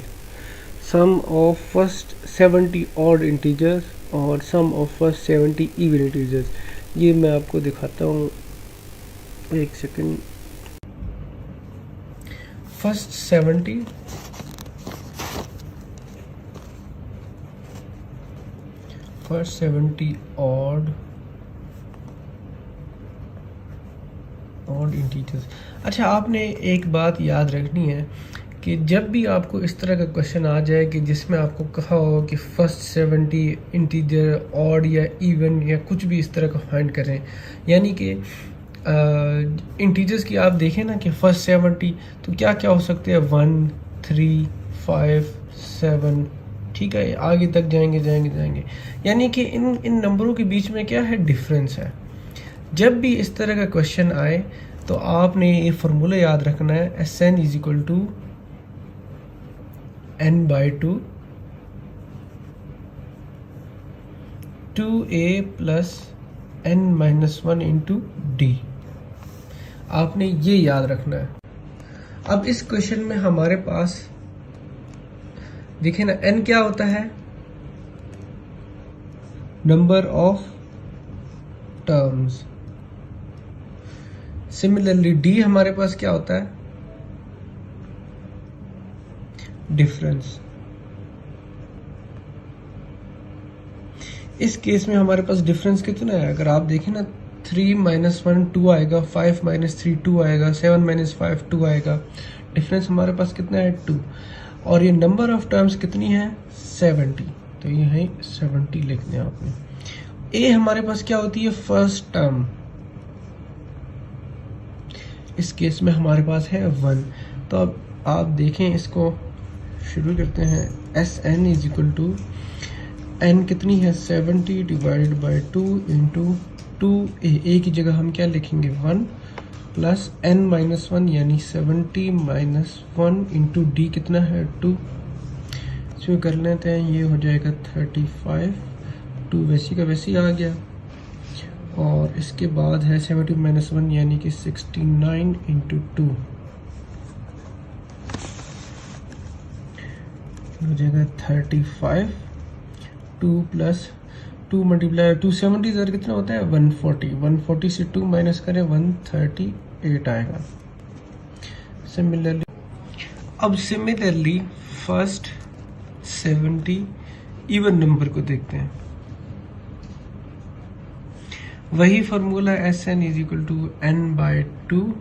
S1: सम ऑफ फर्स्ट 70 ऑड इंटीजर्स और सम ऑफ फर्स्ट 70 इवन इंटीजर्स। ये मैं आपको दिखाता हूँ, एक सेकंड। First 70 odd integers. अच्छा, आपने एक बात याद रखनी है कि जब भी आपको इस तरह का क्वेश्चन आ जाए कि जिसमें आपको कहा हो कि फर्स्ट 70 इंटीजर ऑड या इवन या कुछ भी इस तरह का फाइंड करें, यानी कि इंटीजर्स की आप देखें ना कि फर्स्ट 70 तो क्या क्या हो सकते हैं, 1 3 5 7, ठीक है, आगे तक जाएंगे, यानी कि इन नंबरों के बीच में क्या है, डिफरेंस है। जब भी इस तरह का क्वेश्चन आए तो आपने ये फार्मूला याद रखना है, Sn = n/2 2a + n-1 × d। आपने ये याद रखना है। अब इस क्वेश्चन में हमारे पास देखिए ना, n क्या होता है, number of terms. Similarly d हमारे पास क्या होता है, डिफरेंस। इस केस में हमारे पास डिफरेंस कितना है, अगर आप देखें ना 3 - 1 2 आएगा, 5 - 3 2 आएगा, 7 - 5 2 आएगा। डिफरेंस हमारे पास कितना है 2। और ये नंबर ऑफ टर्म्स कितनी है 70, तो ये है 70 लिख दें आपने। ए हमारे पास क्या होती है फर्स्ट टर्म, इस केस में हमारे पास है 1। तो अब आप देखें इसको शुरू करते हैं। S N is equal to N कितनी है 70 डिवाइडेड बाई 2 इंटू 2 की जगह हम क्या लिखेंगे 1 प्लस n - 1 यानी 70 - 1 इंटू डी कितना है 2। इसमें कर लेते हैं, ये हो जाएगा 35, 2 वैसी का वैसी आ गया। और इसके बाद है 70 - 1 यानी कि 69 इंटू 2 हो जाएगा 35। 2 प्लस 2 मल्टीप्लाई 270 सर कितना होता है 140। 140 से 2 माइनस करें 138 आएगा। सिमिलरली फर्स्ट 70 इवन नंबर को देखते हैं। वही formula S N is equal to n/2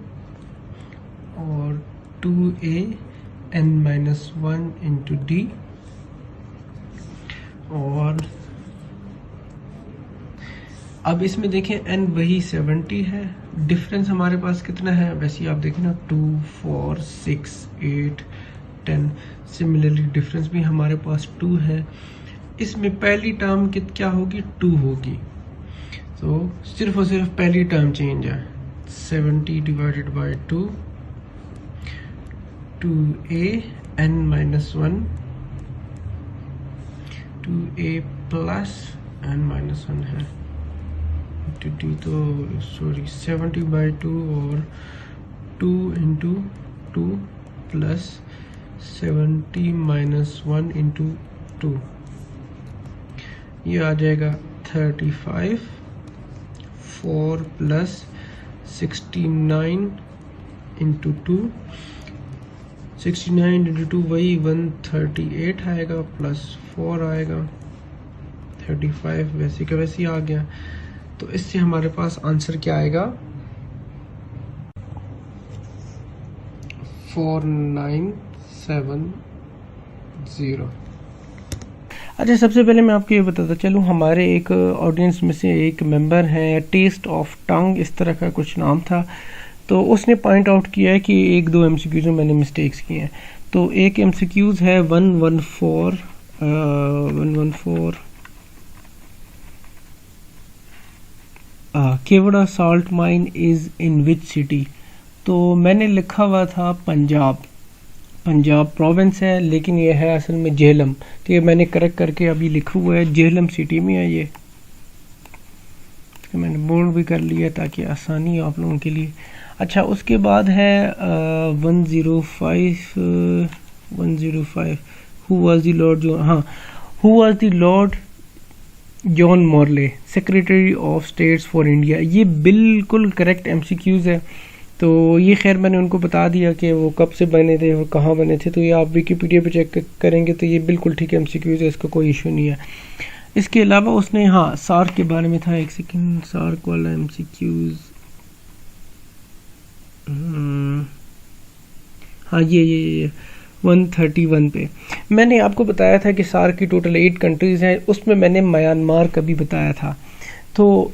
S1: और 2a n - 1 इंटू डी। और अब इसमें देखें n वही 70 है, डिफरेंस हमारे पास कितना है वैसे ही आप देखें ना 2 4 6 8 10। सिमिलरली डिफरेंस भी हमारे पास 2 है। इसमें पहली टर्म क्या होगी 2 होगी, तो सिर्फ और सिर्फ पहली टर्म चेंज है। 70 divided by 2 2a n - 1 2a plus n - 1 है डी, तो सॉरी 70/2 और 2 इंटू 2 प्लस 70 - 1 इंटू 2, ये आ जाएगा 35। 4 प्लस 69 इंटू 2, 69 इंटू 2 वही 138 आएगा प्लस 4 आएगा 35 वैसे का वैसे ही आ गया। तो इससे हमारे पास आंसर क्या आएगा 4970। अच्छा, सबसे पहले मैं आपको ये बताता चलूँ, हमारे एक ऑडियंस में से एक मेंबर है टेस्ट ऑफ टंग इस तरह का कुछ नाम था, तो उसने पॉइंट आउट किया है कि 1-2 एमसीक्यूज में मैंने मिस्टेक्स किए हैं। तो एक एमसीक्यूज है 114 Khewra salt mine is in which city. तो मैंने लिखा हुआ था पंजाब प्रोविंस है, लेकिन ये है असल में झेलम। तो ये मैंने करेक्ट करके अभी लिखा हुआ है झेलम सिटी में है ये, तो मैंने बोल्ड भी कर लिया ताकि आसानी हो आप लोगों के लिए। अच्छा, उसके बाद है 105 who was the Lord John Morley secretary of states for India. ये बिल्कुल करेक्ट एमसीक्यूज है। तो ये खैर मैंने उनको बता दिया कि वो कब से बने थे और कहाँ बने थे, तो ये आप विकिपीडिया पे चेक करेंगे तो ये बिल्कुल ठीक एमसीक्यूज है, इसका कोई इशू नहीं है। इसके अलावा उसने सार्क के बारे में था, एक सेकंड, सार्क वाला एमसीक्यूज, ये 131 पे मैंने आपको बताया था कि सार्क की टोटल 8 कंट्रीज हैं, उसमें मैंने म्यांमार का भी बताया था। तो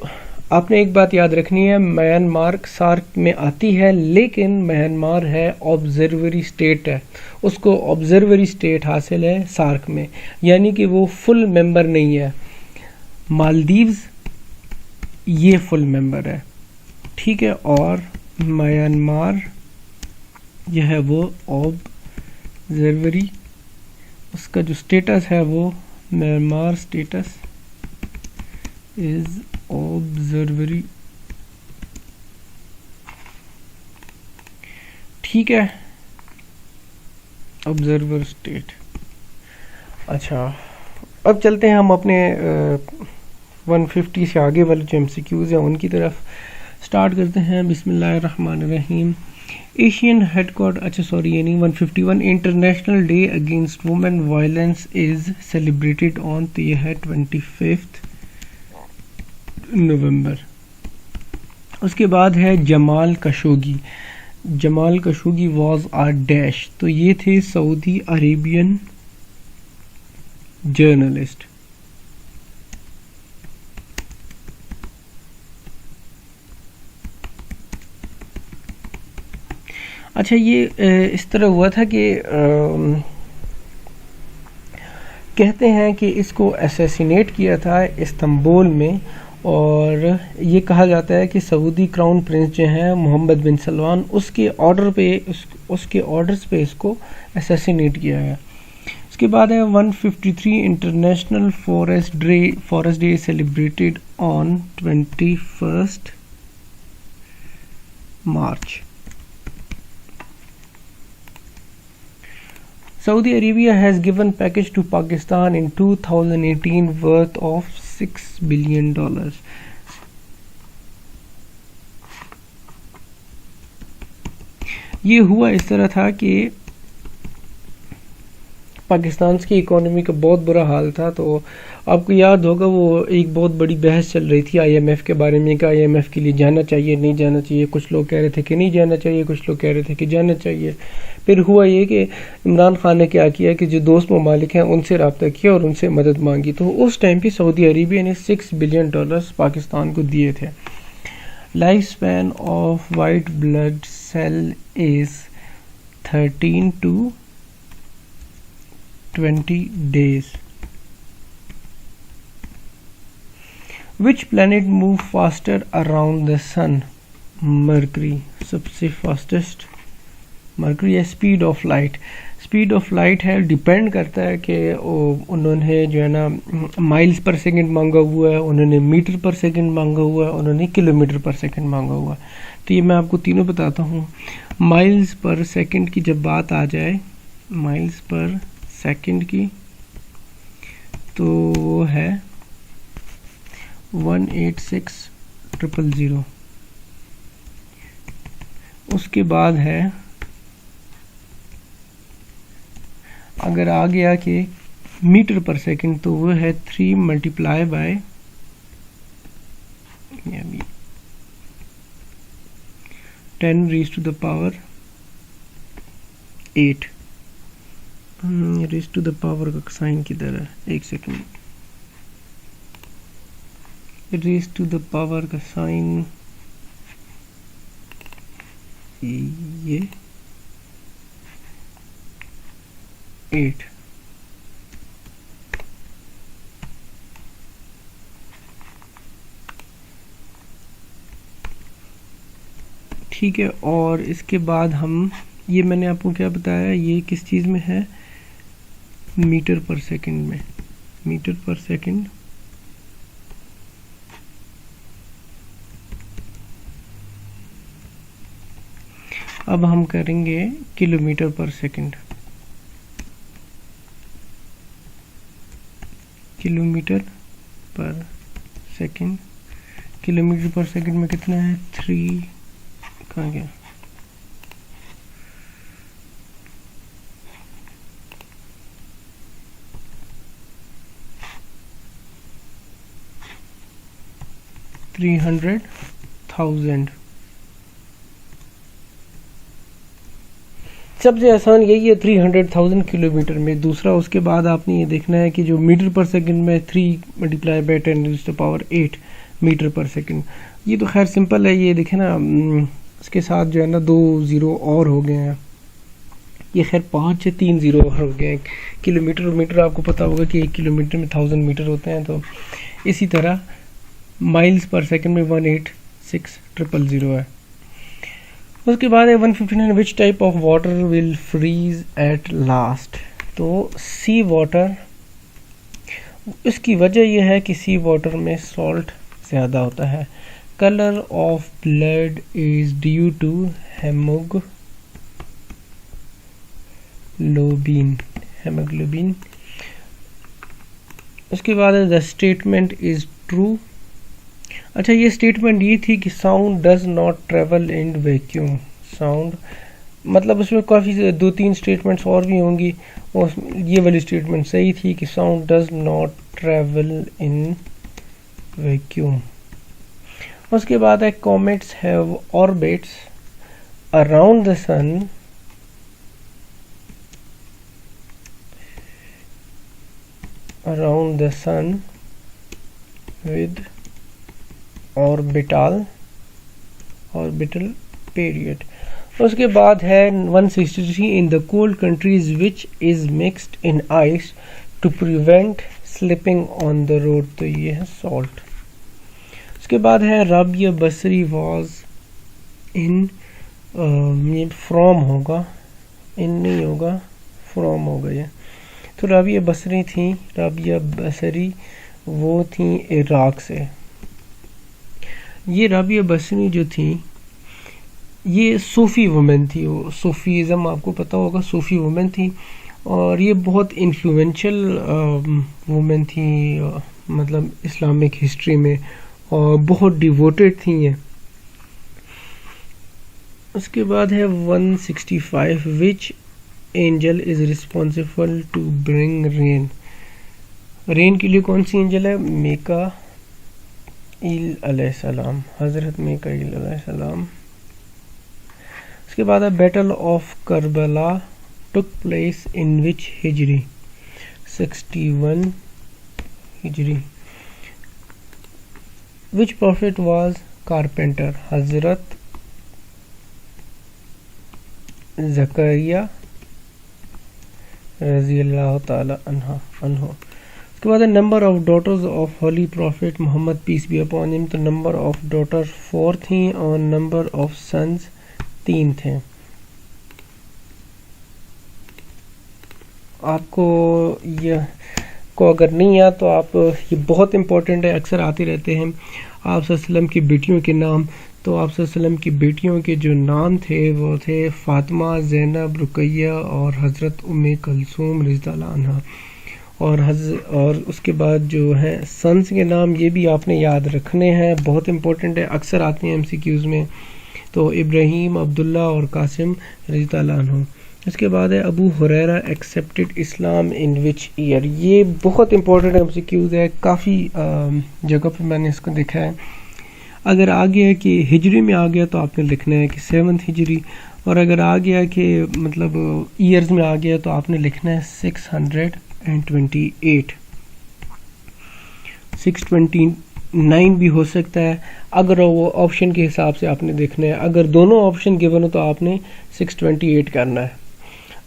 S1: आपने एक बात याद रखनी है, म्यांमार सार्क में आती है, लेकिन म्यांमार है ऑब्जर्वरी स्टेट है, उसको ऑब्जर्वरी स्टेट हासिल है सार्क में, यानी कि वो फुल मेंबर नहीं है। मालदीव्स ये फुल मेंबर है, ठीक है, और म्यांमार यह है वो ऑब्जर्वरी, उसका जो स्टेटस है वो म्यांमार स्टेटस इज ऑब्जर्वरी, ठीक है, ऑब्जर्वर स्टेट। अच्छा, अब चलते हैं हम अपने 150 से आगे वाले जो एमसीक्यूज हैं उनकी तरफ। स्टार्ट करते हैं, बिस्मिल्लाहिर्रहमानिर्रहीम। एशियन हेडक्वार्टर, अच्छा सॉरी ये नहीं, 151 international day against women violence is celebrated on, तो ये है 25 नवंबर। उसके बाद है Jamal Khashoggi. Jamal Khashoggi was uh dash, तो ये थे सऊदी अरेबियन जर्नलिस्ट। अच्छा, ये इस तरह हुआ था कि कहते हैं कि इसको असैसिनेट किया था इस्तांबुल में, और ये कहा जाता है कि सऊदी क्राउन प्रिंस जो हैं मोहम्मद बिन सलमान, उसके ऑर्डर्स पे इसको असैसिनेट किया गया। उसके बाद है 153 international forest day celebrated on 21 March. Saudi Arabia has given package to Pakistan in 2018 worth of $6 billion. ये हुआ इस तरह था कि पाकिस्तान की इकोनॉमी का बहुत बुरा हाल था। तो आपको याद होगा वो एक बहुत बड़ी बहस चल रही थी आईएमएफ के बारे में कि आईएमएफ के लिए जाना चाहिए नहीं जाना चाहिए। कुछ लोग कह रहे थे कि नहीं जाना चाहिए, कुछ लोग कह रहे थे कि जाना चाहिए। फिर हुआ ये कि इमरान खान ने क्या किया कि जो दोस्त ममालिक हैं उनसे रब्ता किया और उनसे मदद मांगी। तो उस टाइम पे सऊदी अरेबिया ने $6 बिलियन पाकिस्तान को दिए थे। Life span of white blood cell is 13 to 20 days. Which planet move faster around the sun? Mercury सबसे फास्टेस्ट मर्करी है। Speed of light, speed of light है, डिपेंड करता है कि उन्होंने जो है ना माइल्स पर सेकंड मांगा हुआ है, उन्होंने मीटर पर सेकंड मांगा हुआ है, उन्होंने किलोमीटर पर सेकंड मांगा हुआ है। तो ये मैं आपको तीनों बताता हूँ। माइल्स पर सेकंड की जब बात आ जाए, माइल्स पर सेकंड की, तो वो है 186,000। उसके बाद है अगर आ गया कि मीटर पर सेकंड, तो वो है 3 multiply by 10 raise to the power 8। Raise to the power का साइन किधर है, एक second. Raise to the power का साइन ये 8। ठीक है। और इसके बाद हम, ये मैंने आपको क्या बताया, ये किस चीज़ में है, मीटर पर सेकंड में, मीटर पर सेकंड। अब हम करेंगे किलोमीटर पर सेकंड। किलोमीटर पर सेकंड, किलोमीटर पर सेकंड में कितना है, 3 कहाँ गया, $300,000। सबसे आसान यही है 300,000 किलोमीटर में। दूसरा, उसके बाद आपने ये देखना है कि जो मीटर पर सेकंड में 3 multiply by 10 raise to power 8 metre per second. ये तो खैर सिंपल है, ये देखें ना, इसके साथ जो है ना 2 ज़ीरो और हो गए हैं। ये खैर 5 से 3 ज़ीरो और हो गए हैं। किलोमीटर मीटर आपको पता होगा कि 1 किलोमीटर में 1000 मीटर होते हैं। तो इसी तरह माइल्स पर सेकंड में 186,000 है। उसके बाद है 159 which type of water will freeze at last. तो सी वाटर, इसकी वजह यह है कि सी वाटर में सॉल्ट ज़्यादा होता है। Colour of blood is due to haemoglobin. उसके बाद द स्टेटमेंट इज ट्रू। अच्छा, ये स्टेटमेंट ये थी कि sound does not travel in vacuum. Sound मतलब उसमें काफ़ी 2-3 स्टेटमेंट्स और भी होंगी, और ये वाली स्टेटमेंट सही थी कि sound does not travel in vacuum. उसके बाद है comets have orbits around the sun with orbital period. उसके बाद है 163 in the cold countries which is mixed in ice to prevent slipping on the road. तो ये है salt. उसके बाद है राबिया बसरी was in ये from होगा, in नहीं होगा, from होगा ये. तो राबिया बसरी वो थी इराक से. ये राबिया बसरी जो थी ये सूफ़ी वुमेन थी. वो सूफ़ीज़म आपको पता होगा, सूफ़ी वुमेन थी और ये बहुत इन्फ्लुएंशियल वुमेन थी मतलब इस्लामिक हिस्ट्री में, और बहुत डिवोटेड थी ये. उसके बाद है 165 which angel is responsible to bring rain. Rain के लिए कौन सी एंजल है? मीकाईल अलैहिस्सलाम, हज़रत मीकाईल अलैहिस्सलाम. उसके बाद है battle of Karbala took place in which हिजरी? 61 हिजरी. Which prophet was carpenter? हज़रत ज़करिया रज़ी अल्लाह ताला अन्हो. उसके बाद number of daughters of holy prophet Muhammad peace be upon him. तो नंबर ऑफ डॉटर 4 थी और नंबर ऑफ सन्स 3 थे. आपको यह को अगर नहीं याद तो आप, ये बहुत इम्पोर्टेंट है, अक्सर आते रहते हैं. आप सल्लल्लाहु की बेटियों के नाम. तो आप सल्लल्लाहु की बेटियों के जो नाम थे वो थे फ़ातिमा, ज़ैनब, रुकैया और हज़रत उम्मे कलसूम रज़ियल्लाहु अन्हा. और उसके बाद जो है सन्स के नाम ये भी आपने याद रखने हैं, बहुत इंपॉर्टेंट है, अक्सर आते हैं एमसीक्यूज़ में. तो इब्राहीम, अब्दुल्ला और कासिम रज़ियल्लाहु अन्हु. इसके बाद है Abu Hurairah accepted Islam in which year. ये बहुत इंपॉर्टेंट एमसीक्यूज़ है, काफ़ी जगह पर मैंने इसको देखा है. अगर आ गया कि हिजरी में आ गया तो आपने लिखना है कि 7th हिजरी, और अगर आ गया कि मतलब ईयर्स में आ गया तो आपने लिखना है 628. 629 भी हो सकता है अगर वो ऑप्शन के हिसाब से आपने देखना है. अगर दोनों ऑप्शन गिवन हो तो आपने 628 करना है.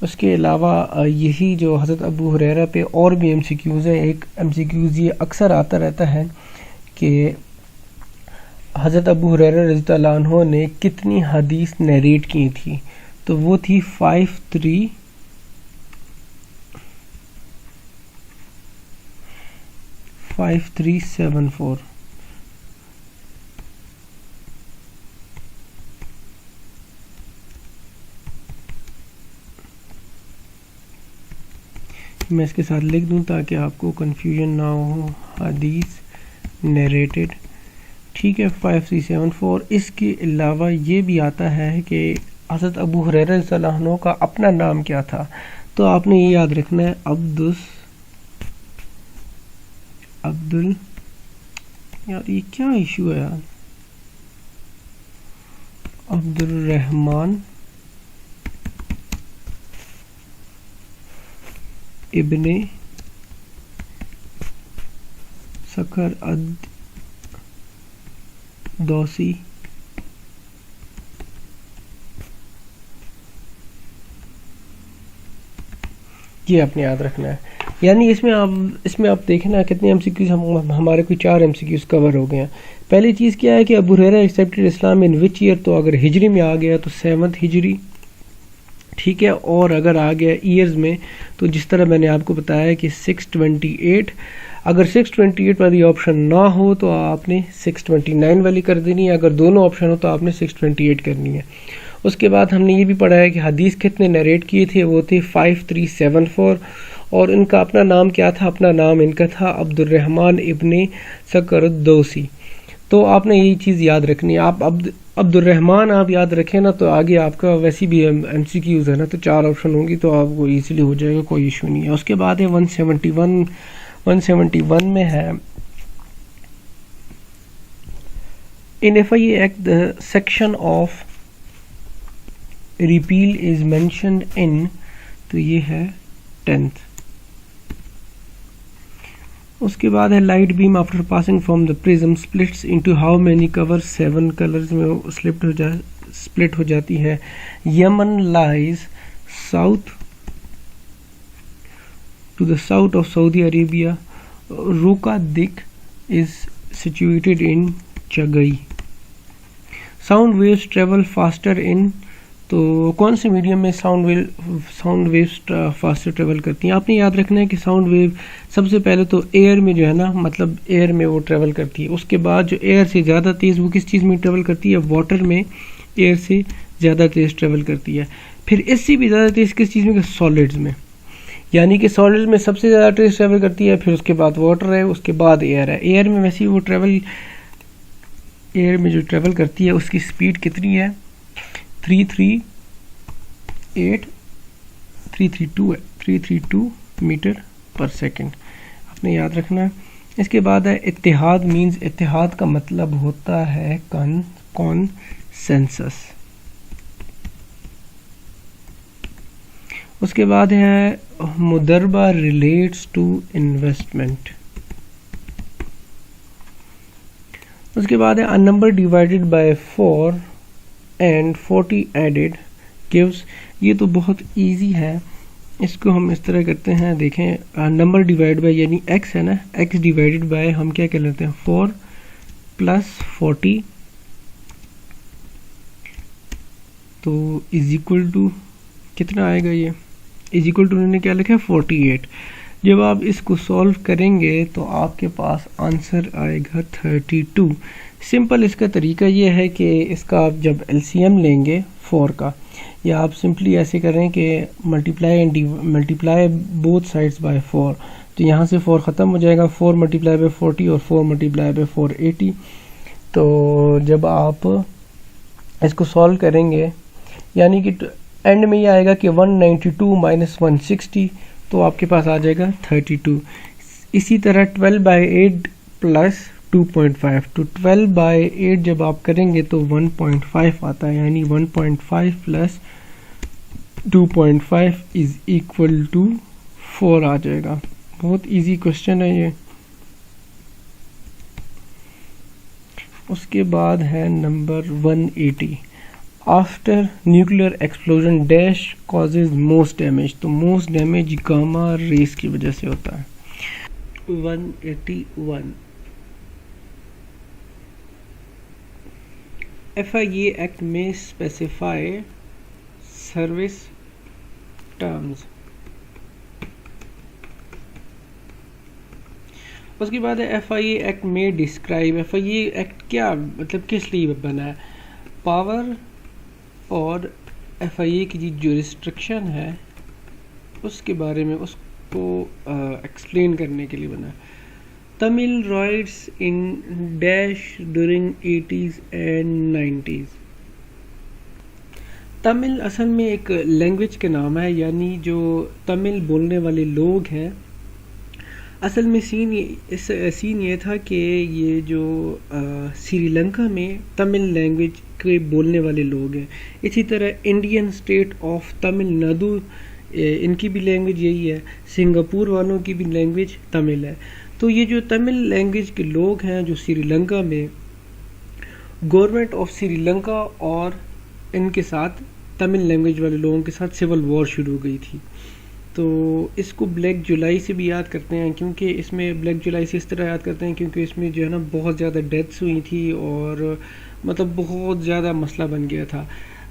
S1: उसके अलावा यही जो हज़रत अबू हुरैरा पे और भी एमसीक्यूज़ है. एक एमसीक्यूज़ ये अक्सर आता रहता है कि हज़रत अबू हुरैरा रज़ियल्लाहु अन्हु ने कितनी हदीस नरेट की थी? तो वो थी 5374. मैं इसके साथ लिख दूं ताकि आपको कंफ्यूजन ना हो. हदीस नरेटेड, ठीक है, 5374. इसके अलावा ये भी आता है कि हज़रत अबू हुरैरा रज़ियल्लाहु अन्हु का अपना नाम क्या था? तो आपने ये याद रखना है अब्दुल यार ये क्या इशू है यार, अब्दुल रहमान इब्ने सखर अद दौसी. ये आपने याद रखना है. यानी इसमें आप देखना कितने एमसीक्यूज हमारे कोई 4 एमसीक्यूज कवर हो गए हैं. पहली चीज़ क्या है कि Abu Hurairah accepted Islam in which year? तो अगर हिजरी में आ गया तो 7th हिजरी, ठीक है. और अगर आ गया ईयर्स में तो जिस तरह मैंने आपको बताया कि 628. अगर 628 वाली ऑप्शन ना हो तो आपने 629 वाली कर देनी है. अगर दोनों ऑप्शन हो तो आपने 628 करनी है. उसके बाद हमने ये भी पढ़ा है कि हदीस कितने नरेट किए थे? वो थे 5374. और इनका अपना नाम क्या था? अपना नाम इनका था अब्दुल रहमान इब्ने सकर दौसी. तो आपने यही चीज़ याद रखनी है. आप अब्दुल रहमान आप याद रखें ना तो आगे आपका वैसी भी एमसीक्यूज़ है ना, तो 4 ऑप्शन होंगी तो आपको ईजिली हो जाएगा, कोई इशू नहीं है. उसके बाद है 171 में है In FIA Act, the section of repeal is mentioned in, तो ये है 10th। उसके बाद है light beam after passing from the prism splits into how many colours, 7 colours में स्प्लिट हो जाती है। Yemen lies south to the south of Saudi Arabia. Reko Diq is situated in Chagai. Sound waves travel faster in, तो कौन से medium में sound waves faster travel करती हैं? आपने याद रखना है कि साउंड वेव सबसे पहले तो एयर में जो है ना, मतलब एयर में वो ट्रेवल करती है। उसके बाद जो एयर से ज़्यादा तेज़ वो किस चीज़ में ट्रेवल करती है? वाटर में एयर से ज़्यादा तेज़ ट्रेवल करती है। फिर इससे भी ज़्यादा तेज़ किस चीज़ में? सॉलिड्स में। यानी कि सॉलिड में सबसे ज़्यादा तेज़ ट्रेवल करती है, फिर उसके बाद वाटर है, उसके बाद एयर है। एयर में वैसे ही वो एयर में जो ट्रेवल करती है उसकी स्पीड कितनी है? 332 मीटर पर सेकंड, आपने याद रखना है। इसके बाद है इत्तेहाद मीन्स, इत्तेहाद का मतलब होता है कॉन्सेंसस। उसके बाद है मुदरबा रिलेट्स टू इन्वेस्टमेंट। उसके बाद है a number divided by 4 and 40 added gives. ये तो बहुत इजी है, इसको हम इस तरह करते हैं। देखें, नंबर डिवाइड बाय यानी x है ना, x डिवाइडेड बाय हम क्या कर लेते हैं? 4 प्लस 40, तो इज इक्वल टू कितना आएगा? ये इज इक्वल टू उन्होंने क्या लिखा है? 48। जब आप इसको सॉल्व करेंगे तो आपके पास आंसर आएगा 32। सिंपल इसका तरीका ये है कि इसका आप जब एलसीएम लेंगे 4 का, या आप सिंपली ऐसे करें कि मल्टीप्लाई बोथ साइड्स बाय 4, तो यहाँ से 4 ख़त्म हो जाएगा। 4 मल्टीप्लाई बाय 40 और 4 मल्टीप्लाई बाय 480। तो जब आप इसको सॉल्व करेंगे यानी कि एंड में ये आएगा कि 192 माइनस 160, तो आपके पास आ जाएगा 32। इसी तरह 12 बाई 8 प्लस 2.5, तो 12 बाई 8 जब आप करेंगे तो 1.5 आता है, यानी 1.5 प्लस 2.5 इज इक्वल टू 4 आ जाएगा। बहुत इजी क्वेश्चन है ये। उसके बाद है number 180, after nuclear explosion dash causes most damage, तो मोस्ट डैमेज गामा रेस की वजह से होता है। 181 FIA एक्ट में स्पेसिफाई सर्विस टर्म्स। उसके बाद है FIA एक्ट में डिस्क्राइब। FIA एक्ट क्या मतलब किस लिए बना है? पावर और FIA की जो रिस्ट्रिक्शन है उसके बारे में उसको एक्सप्लेन करने के लिए बना है। Tamil rights in dash during 80s and 90s। Tamil असल में एक लैंग्वेज के नाम है, यानी जो तमिल बोलने वाले लोग हैं। असल में सीन ये था कि ये जो श्रीलंका में तमिल लैंग्वेज के बोलने वाले लोग हैं। इसी तरह इंडियन स्टेट ऑफ तमिलनाडु, इनकी भी लैंग्वेज यही है। सिंगापुर वालों की भी लैंग्वेज तमिल है। तो ये जो तमिल लैंग्वेज के लोग हैं जो श्रीलंका में, गवर्नमेंट ऑफ श्रीलंका और इनके साथ तमिल लैंग्वेज वाले लोगों के साथ सिविल वॉर शुरू हो गई थी। तो इसको ब्लैक जुलाई से भी याद करते हैं, क्योंकि इसमें ब्लैक जुलाई से इस तरह याद करते हैं क्योंकि इसमें जो है ना बहुत ज़्यादा डेथ्स हुई थी और मतलब बहुत ज़्यादा मसला बन गया था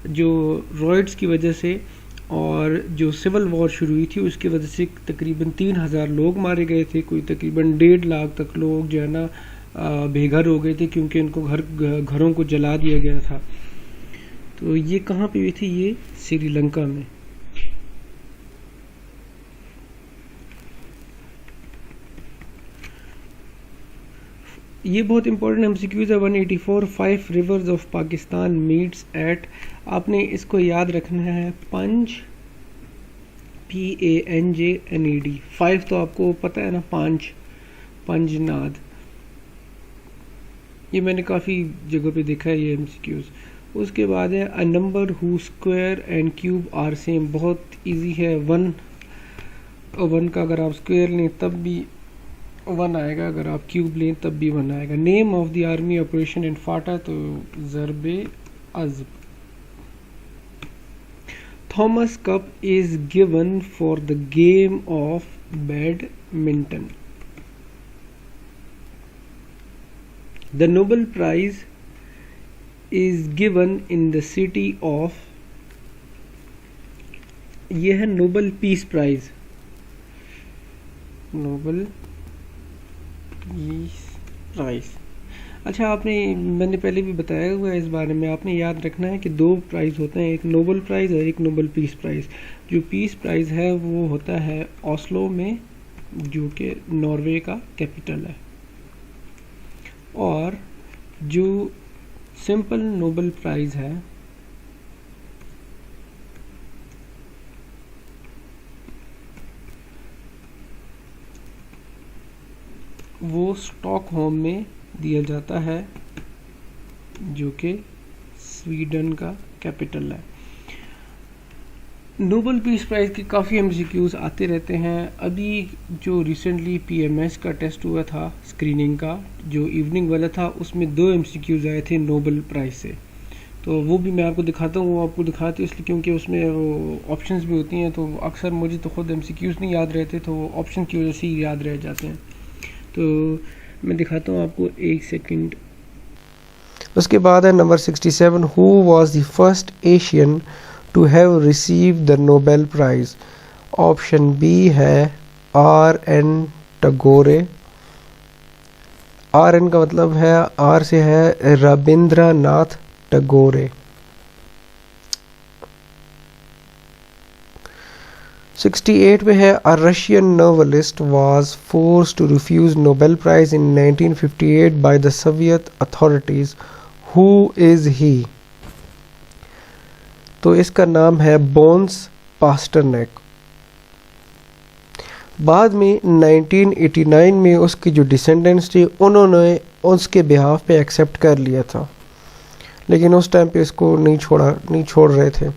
S1: जो रॉयट्स की वजह से, और जो सिविल वॉर शुरू हुई थी उसकी वजह से तकरीबन 3000 लोग मारे गए थे। कोई तकरीबन 1.5 लाख तक लोग जो है ना बेघर हो गए थे क्योंकि उनको घरों को जला दिया गया था। तो ये कहाँ पे हुई थी? ये श्रीलंका में। ये बहुत इंपॉर्टेंट MCQs है। 184 5 reverse of Pakistan meets eight, आपने इसको याद रखना है, पंज PANJNED। 5 तो आपको पता है ना, पंजनाद। ये मैंने काफ़ी जगह पे देखा है ये एमसीक्यूज। उसके बाद है a number who square and cube are same, बहुत इजी है। वन का अगर आप स्क्वायर लें तब भी वन आएगा, अगर आप क्यूब लें तब भी वन आएगा। Name of the army operation in FATA, तो Zarb-e Azb. Thomas Cup is given for the game of badminton. The Nobel prize is given in the city of, यह है Nobel peace prize, Nobel peace prize. अच्छा, मैंने पहले भी बताया हुआ है इस बारे में, आपने याद रखना है कि दो प्राइज होते हैं, एक नोबेल प्राइज और एक नोबेल पीस प्राइज। जो पीस प्राइज है वो होता है ओस्लो में, जो कि नॉर्वे का कैपिटल है, और जो सिंपल नोबेल प्राइज है वो स्टॉकहोम में दिया जाता है, जो कि स्वीडन का कैपिटल है। नोबेल पीस प्राइज़ के काफ़ी एमसीक्यूज आते रहते हैं। अभी जो रिसेंटली पीएमएस का टेस्ट हुआ था स्क्रीनिंग का, जो इवनिंग वाला था, उसमें 2 एमसीक्यूज आए थे नोबेल प्राइज़ से, तो वो भी मैं आपको दिखाता हूँ। वो आपको दिखाते इसलिए क्योंकि उसमें वो ऑप्शंस भी होती हैं, तो अक्सर मुझे तो खुद एमसीक्यूज नहीं याद रहते, तो ऑप्शन की वजह से ही याद रह जाते हैं। तो मैं दिखाता हूँ आपको, एक सेकंड। उसके बाद है number 67, who was the first Asian to have receive the Nobel prize. Option B है R.N. टगोरे। R.N. का मतलब है, R से है रविंद्रनाथ टगोरे। 68 में है, a Russian novelist was force to refuse Nobel prize in 1958 by the Soviet authorities, who is he. तो इसका नाम है बोन्स पास्टरनैक। बाद में 1989 में उसके जो डिसेंडेंट्स थे उन्होंने उसके बिहाफ पे एक्सेप्ट कर लिया था, लेकिन उस टाइम पे इसको नहीं छोड़ रहे थे।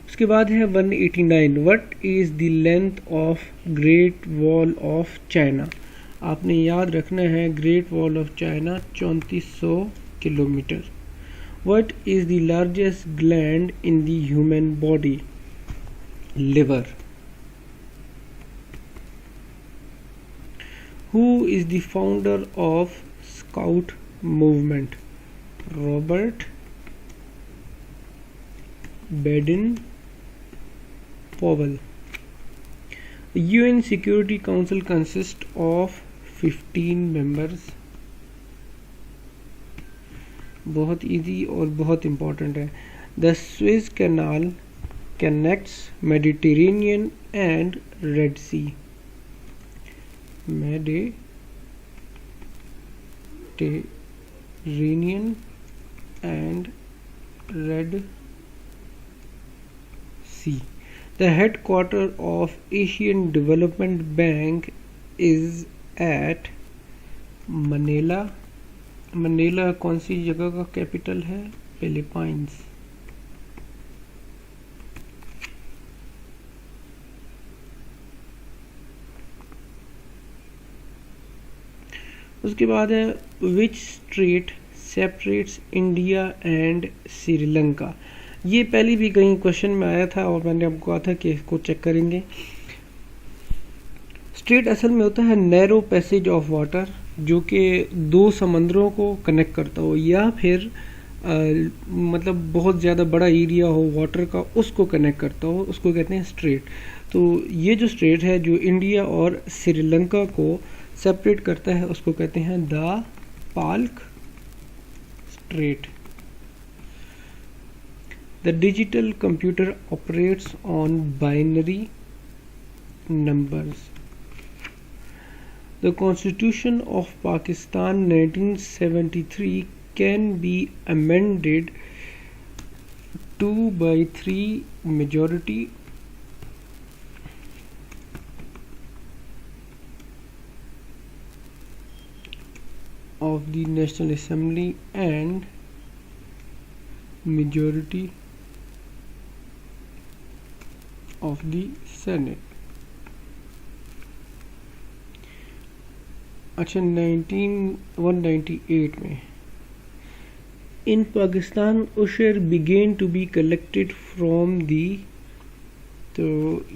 S1: उसके बाद है 189, what is the length of great wall of China. आपने याद रखना है, great wall of China 3400 kilometre. What is the largest gland in the human body, liver. Who is the founder of scout movement, Robert Baden Powell. The UN Security Council consists of 15 members. बहुत easy और बहुत important है। The Suez Canal connects Mediterranean and Red Sea. Mediterranean and Red Sea. The headquarters of Asian Development Bank is at Manila. Manila कौन सी जगह का capital है, Philippines. उसके बाद है which strait separates India and Sri Lanka. ये पहले भी कहीं क्वेश्चन में आया था और मैंने आपको कहा था कि इसको चेक करेंगे। स्ट्रेट असल में होता है नैरो पैसेज ऑफ वाटर, जो कि 2 समंदरों को कनेक्ट करता हो, या फिर मतलब बहुत ज़्यादा बड़ा एरिया हो वाटर का, उसको कनेक्ट करता हो, उसको कहते हैं स्ट्रेट। तो ये जो स्ट्रेट है जो इंडिया और श्रीलंका को सेपरेट करता है, उसको कहते हैं the Palk straight. The digital computer operates on binary numbers. The Constitution of Pakistan 1973 can be amended 2/3 majority. of the National Assembly and majority of the Senate. अच्छा 198 में in Pakistan usher began to be collected from the, तो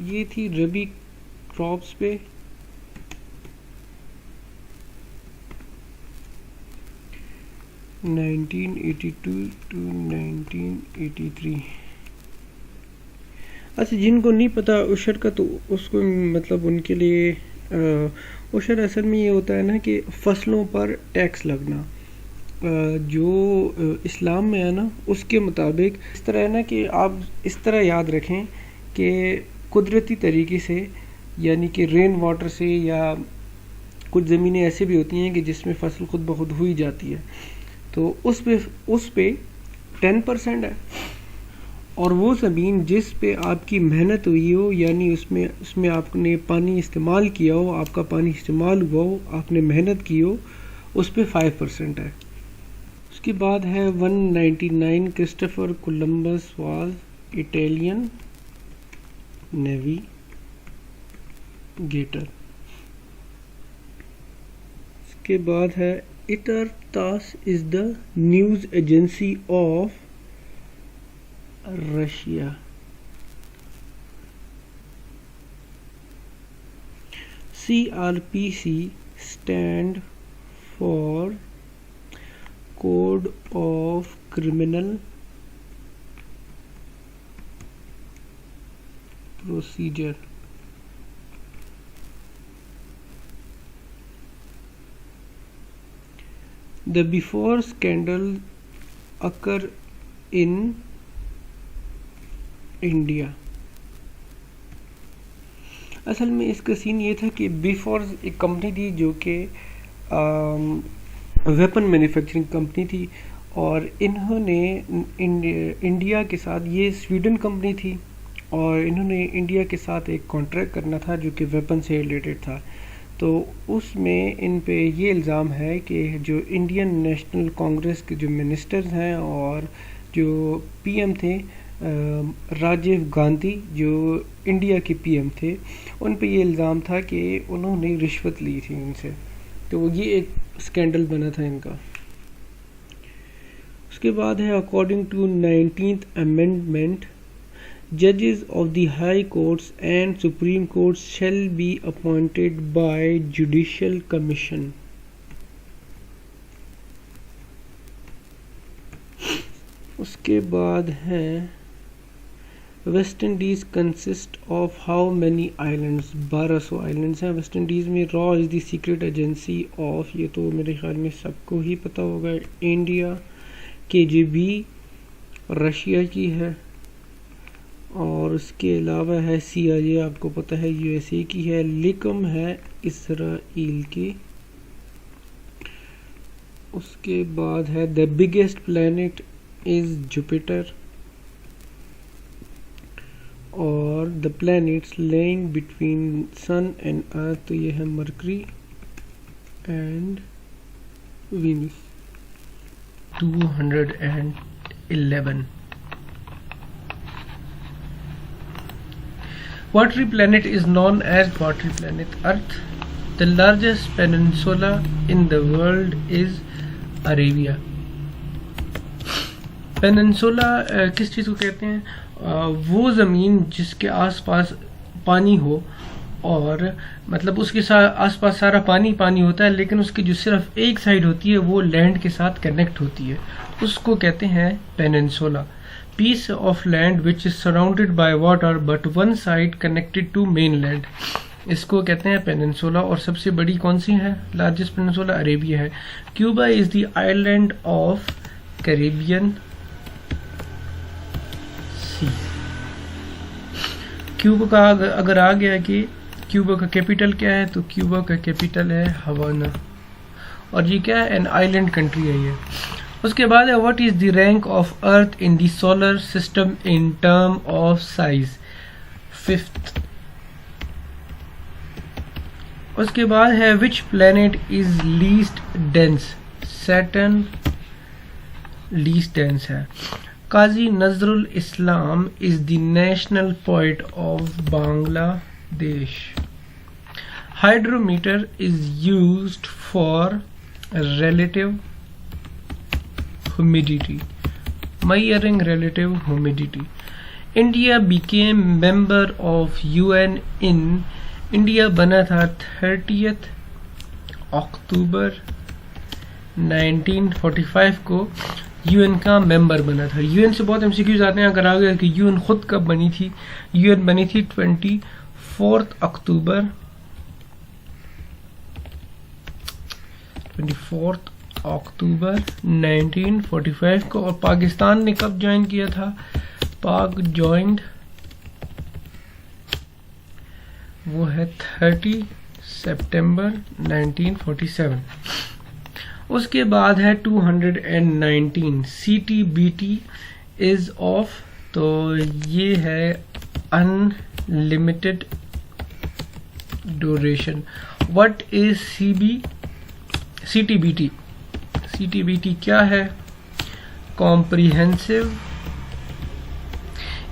S1: ये थी रबी crops पे। 1982 to 1983। अच्छा जिनको नहीं पता उशर का, तो उसको मतलब उनके लिए उशर असल में ये होता है ना कि फसलों पर टैक्स लगना। जो इस्लाम में है ना उसके मुताबिक इस तरह है ना कि आप इस तरह याद रखें कि कुदरती तरीके से, यानी कि रेन वाटर से, या कुछ ज़मीनें ऐसे भी होती हैं कि जिसमें फसल खुद ब खुद हुई जाती है, तो उस पे 10% है। और वो ज़मीन जिस पे आपकी मेहनत हुई हो, यानी उसमें आपने पानी इस्तेमाल किया हो, आपका पानी इस्तेमाल हुआ हो, आपने मेहनत की हो, उस पे 5% है। उसके बाद है 199 Christopher Columbus was Italian navigator. उसके बाद है ITAR TASS is the news agency of Russia. CRPC stand for Code of Criminal Procedure। The before scandal occur in India. असल में इसका सीन ये था कि बिफोर एक कंपनी थी जो कि वेपन मैन्युफैक्चरिंग कंपनी थी, और इन्होंने इंडिया के साथ, ये स्वीडन कंपनी थी, और इन्होंने इंडिया के साथ एक कॉन्ट्रैक्ट करना था जो कि वेपन से रिलेटेड था। तो उसमें इन पे ये इल्ज़ाम है कि जो इंडियन नेशनल कांग्रेस के जो मिनिस्टर्स हैं और जो पीएम थे, राजीव गांधी जो इंडिया के पीएम थे, उन पे ये इल्ज़ाम था कि उन्होंने रिश्वत ली थी उनसे। तो ये एक स्कैंडल बना था इनका। उसके बाद है अकॉर्डिंग टू 19th अमेंडमेंट, जजेस of the high courts and supreme courts shall be appointed by judicial commission. उसके बाद है West Indies consist of how many islands. 1200 islands हैं वेस्ट इंडीज़ में। Raw is the secret agency of, ये तो मेरे ख्याल में सबको ही पता होगा, इंडिया। KGB रशिया की है, और उसके अलावा है CIA, आपको पता है USA की है। लिकम है इसराइल की। उसके बाद है the biggest planet is Jupiter, और the planets lying between sun and earth, तो ये है Mercury and Venus. 211 watery planet is known as watery planet Earth. The largest peninsula in the world is Arabia. Peninsula किस चीज़ को कहते हैं? वो ज़मीन जिसके आसपास पानी हो, और मतलब उसके आसपास सारा पानी पानी होता है, लेकिन उसकी जो सिर्फ एक साइड होती है वो लैंड के साथ कनेक्ट होती है, उसको कहते हैं peninsula. Piece of land which is surrounded by water but one side connected to main land, इसको कहते हैं पेनिनसुला। और सबसे बड़ी कौन सी है? लार्जेस्ट पेनिनसुला अरेबिया है। Cuba is the island of Caribbean sea. Cuba का अगर आ गया कि क्यूबा का कैपिटल क्या है, तो क्यूबा का कैपिटल है हवाना, और ये क्या है? एन आइलैंड कंट्री है ये। उसके बाद है what is the rank of earth in the solar system in term of size? 5th। उसके बाद है which planet is least dense? Saturn least dense है। Kazi Nazrul Islam is the national poet of Bangladesh. Hydrometer is used for relative humidity, measuring relative humidity. India became member of UN in India बना था 30th अक्टूबर 1945 को UN का member बना था। UN से बहुत MCQs आते हैं, अगर आ गया कि UN खुद कब बनी थी। UN बनी थी 24 अक्टूबर 1945 को। और पाकिस्तान ने कब ज्वाइन किया था? पाक ज्वाइंड वो है 30 सितंबर 1947। उसके बाद है 219 CTBT इज ऑफ, तो ये है unlimited duration. What is CTBT? CTBT क्या है? कॉम्प्रिहेंसिव,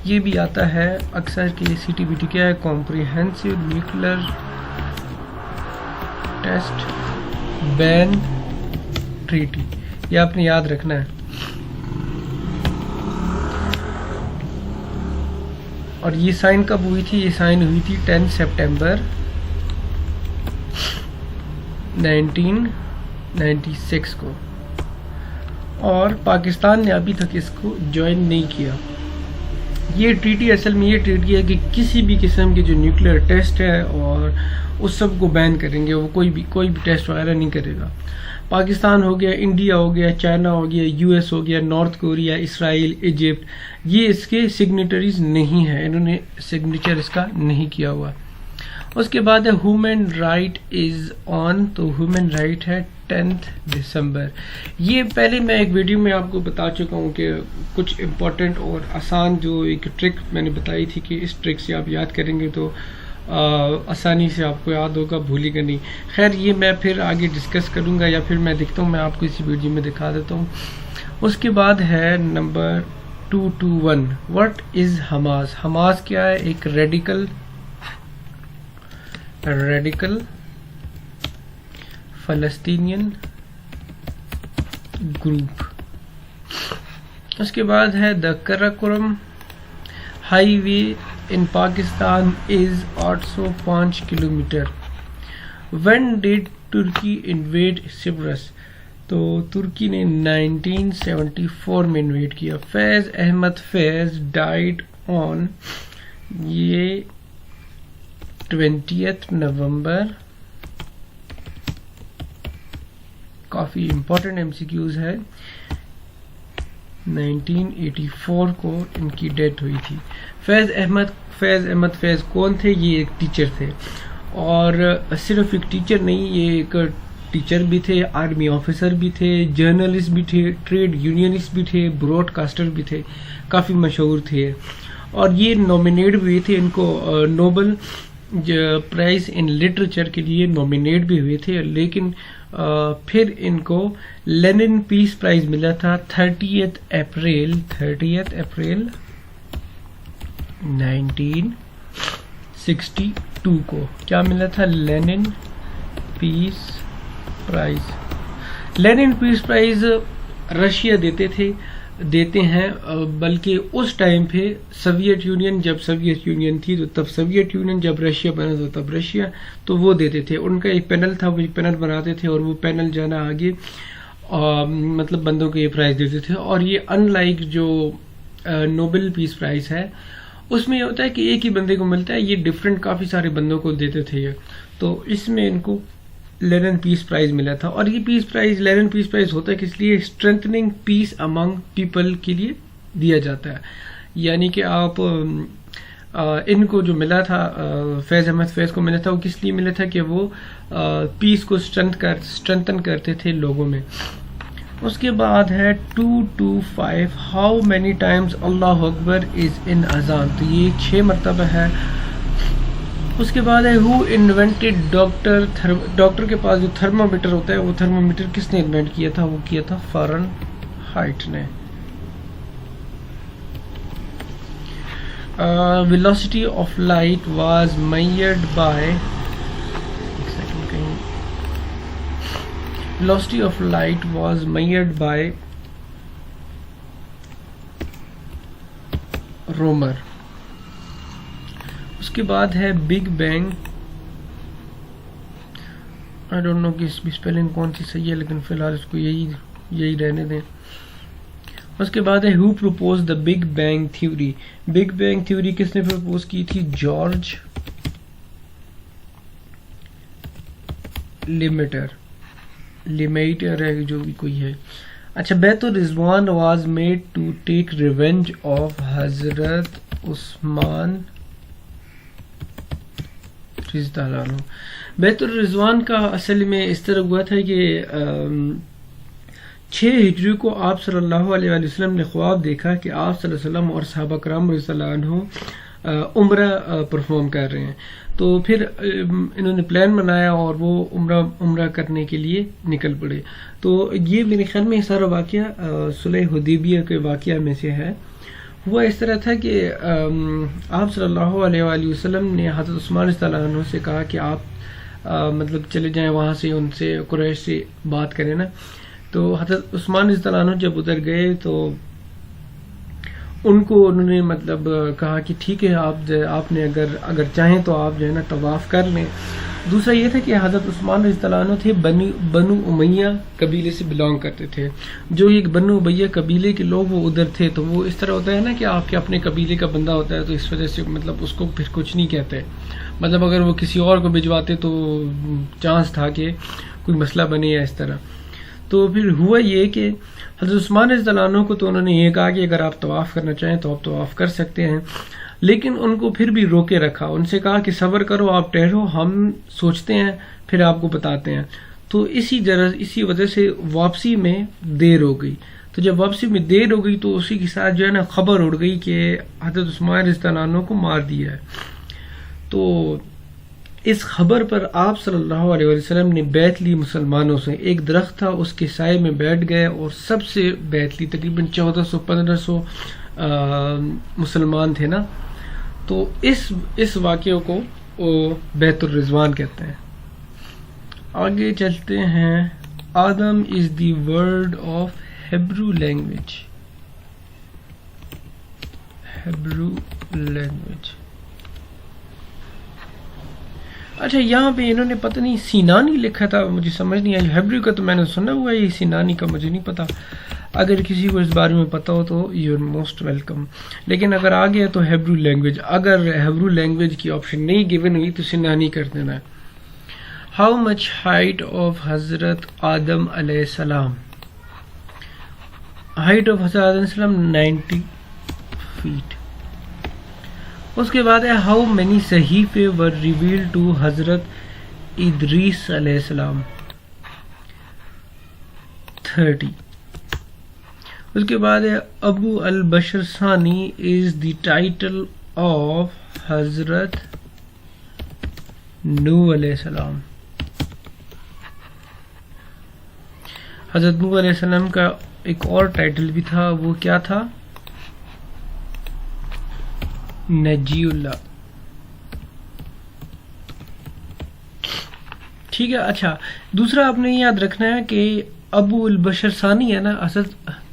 S1: ये भी आता है अक्सर कि CTBT क्या है? Comprehensive nuclear test ban treaty, ये आपने याद रखना है। और ये साइन कब हुई थी? ये साइन हुई थी 10 सितंबर 1996 को। और पाकिस्तान ने अभी तक इसको ज्वाइन नहीं किया। ये ट्रीटी असल में ये ट्रीटी है कि किसी भी किस्म के जो न्यूक्लियर टेस्ट है और उस सब को बैन करेंगे, वो कोई भी टेस्ट वगैरह नहीं करेगा। पाकिस्तान हो गया, इंडिया हो गया, चाइना हो गया, US हो गया, नॉर्थ कोरिया, इसराइल, इजिप्ट, ये इसके सिग्नेटरीज नहीं है, इन्होंने सिग्नेचर इसका नहीं किया हुआ। उसके बाद है ह्यूमन राइट इज ऑन, तो ह्यूमन राइट है 10 दिसंबर। ये पहले मैं एक वीडियो में आपको बता चुका हूँ कि कुछ इम्पोर्टेंट और आसान जो एक ट्रिक मैंने बताई थी कि इस ट्रिक से आप याद करेंगे तो आसानी से आपको याद होगा, भूलेगा नहीं। खैर ये मैं फिर आगे डिस्कस करूँगा, या फिर मैं देखता हूँ, मैं आपको इसी वीडियो में दिखा देता हूँ। उसके बाद है number 221, what is Hamas? Hamas क्या है? एक रेडिकल फलस्तीनियन ग्रुप। उसके बाद है the Karakoram highway in Pakistan is 805 kilometre. When did Turkey invade Cyprus? तो तुर्की ने 1974 में इन्वेड किया। फैज अहमद फैज डाइड ऑन, ये 20 नवंबर। काफी इंपॉर्टेंट MCQs है। 1984 को इनकी डेथ हुई थी। फैज अहमद फैज कौन थे? ये एक टीचर थे, और सिर्फ एक टीचर नहीं, ये एक टीचर भी थे, आर्मी ऑफिसर भी थे, जर्नलिस्ट भी थे, ट्रेड यूनियनिस्ट भी थे, ब्रॉडकास्टर भी थे, काफ़ी मशहूर थे। और ये नॉमिनेट भी थे, इनको नोबल प्राइज इन लिटरेचर के लिए नॉमिनेट भी हुए थे, लेकिन फिर इनको लेनिन पीस प्राइज मिला था 30 अप्रैल 1962 को। क्या मिला था? Lenin peace prize. Lenin peace prize Russia देते हैं, बल्कि उस टाइम पे सोवियत यूनियन, जब सोवियत यूनियन थी तो तब सोवियत यूनियन, जब रशिया बना तो तब रशिया, तो वो देते थे। उनका एक पैनल था, वो एक पैनल बनाते थे और वो पैनल जाना आगे मतलब बंदों को ये प्राइज देते थे। और ये अनलाइक जो नोबेल पीस प्राइज है उसमें ये होता है कि एक ही बंदे को मिलता है, ये डिफरेंट काफ़ी सारे बंदों को देते थे ये। तो इसमें इनको लेनिन पीस प्राइज मिला था। और ये peace prize, Lenin peace prize होता है किस लिए? स्ट्रेंथनिंग पीस अमंग पीपल के लिए दिया जाता है। यानी कि आप इनको जो मिला था, फैज अहमद फैज को मिला था, वो किस लिए मिला था? कि वो पीस को स्ट्रेंथन करते थे लोगों में। उसके बाद है 225, how many times Allah Akbar is in अजान? तो ये 6 मरतबा है उसके बाद है हु इन्वेंटेड डॉक्टर के पास जो थर्मामीटर होता है वो थर्मामीटर किसने इन्वेंट किया था? वो किया था फ़ारेनहाइट ने। Velocity of light was measured by, velocity of light was measured by Romer. उसके बाद है big bang. I don't know कि इसकी स्पेलिंग कौन सी सही है, लेकिन फिलहाल इसको यही रहने दें। उसके बाद है who propose the big bang theory. Big bang theory किसने प्रपोज की थी? जॉर्ज लिमेटर है जो भी कोई है। अच्छा, बैतुर रिजवान was made to take revenge of हजरत उस्मान। बैतुर रिजवान का असल में इस तरह हुआ था कि 6 हिजरी को आप सल्लल्लाहु अलैहि वसल्लम ने ख्वाब देखा कि आप सल्लल्लाहु अलैहि वसल्लम और सहाबा कराम रज़ियल्लाहु अन्हुम उम्रा परफॉर्म कर रहे हैं। तो फिर इन्होंने प्लान बनाया और वो उम्रा करने के लिए निकल पड़े। तो ये मेरे ख्याल में सारा वाक़या सुलह हुदैबिया के वाक़या में से है। हुआ इस तरह था कि आप सल्लल्लाहु अलैहि वसल्लम ने हज़रत उस्मान रज़ियल्लाहु अन्हु से कहा कि आप मतलब चले जाएं वहाँ से, उनसे कुरैश से बात करें ना। तो हज़रत उस्मान रज़ियल्लाहु अन्हु जब उधर गए तो उन्होंने मतलब कहा कि ठीक है, आपने अगर चाहें तो आप जो है ना तवाफ़ कर लें। दूसरा ये था कि हज़रत उस्मान रज़ियल्लाहु अन्हु थे बनु उमैया कबीले से बिलोंग करते थे। जो एक बनु उमैया कबीले के लोग वो उधर थे, तो वो इस तरह होता है ना कि आपके अपने कबीले का बंदा होता है, तो इस वजह से मतलब उसको फिर कुछ नहीं कहते। मतलब अगर वो किसी और को भिजवाते तो चांस था कि कोई मसला बने या इस तरह। तो फिर हुआ ये कि हज़रत उस्मान रज़ियल्लाहु अन्हु को तो उन्होंने ये कहा कि अगर आप तवाफ़ करना चाहें तो आप तवाफ़ कर सकते हैं, लेकिन उनको फिर भी रोके रखा। उनसे कहा कि सब्र करो, आप ठहरो, हम सोचते हैं फिर आपको बताते हैं। तो इसी वजह से वापसी में देर हो गई। तो जब वापसी में देर हो गई तो उसी के साथ जो है ना खबर उड़ गई कि हज़रत उस्मान रज़ियल्लाहु अन्हु को मार दिया है। तो इस खबर पर आप सल्लल्लाहु अलैहि वसल्लम ने बैत ली मुसलमानों से। एक दरख्त था, उसके साए में बैठ गए और सबसे बैत ली। तकरीबन 1400-1500 मुसलमान थे ना। तो इस वाक़े को बैतुर रिजवान कहते हैं। आगे चलते हैं। Adam is the word of Hebrew language. अच्छा, यहाँ पे इन्होंने पता नहीं सीनानी लिखा था, मुझे समझ नहीं आया। हिब्रू का तो मैंने सुना हुआ है, ये सीनानी का मुझे नहीं पता। अगर किसी को इस बारे में पता हो तो यू आर मोस्ट वेलकम। लेकिन अगर आ गया तो हिब्रू लैंग्वेज, अगर हिब्रू लैंग्वेज की ऑप्शन नहीं गिवन हुई तो सीनानी कर देना है। हाउ मच हाइट ऑफ हजरत आदम अलैहिस्सलाम? हाइट ऑफ हजरत आदम अलैहिस्सलाम 90 फीट। उसके बाद है हाउ मेनी सहीफे वर रिवील्ड टू हजरत इदरीस अलैहिस्सलाम? 30। उसके बाद है अबू अल बशर सानी इज द टाइटल ऑफ हजरत नूह अलैहिस्सलाम। हजरत नूह अलैहिस्सलाम का एक और टाइटल भी था, वो क्या था? नजीउल्लाह। ठीक है। अच्छा, दूसरा आपने याद रखना है कि अबू अल बशर सानी है ना असल,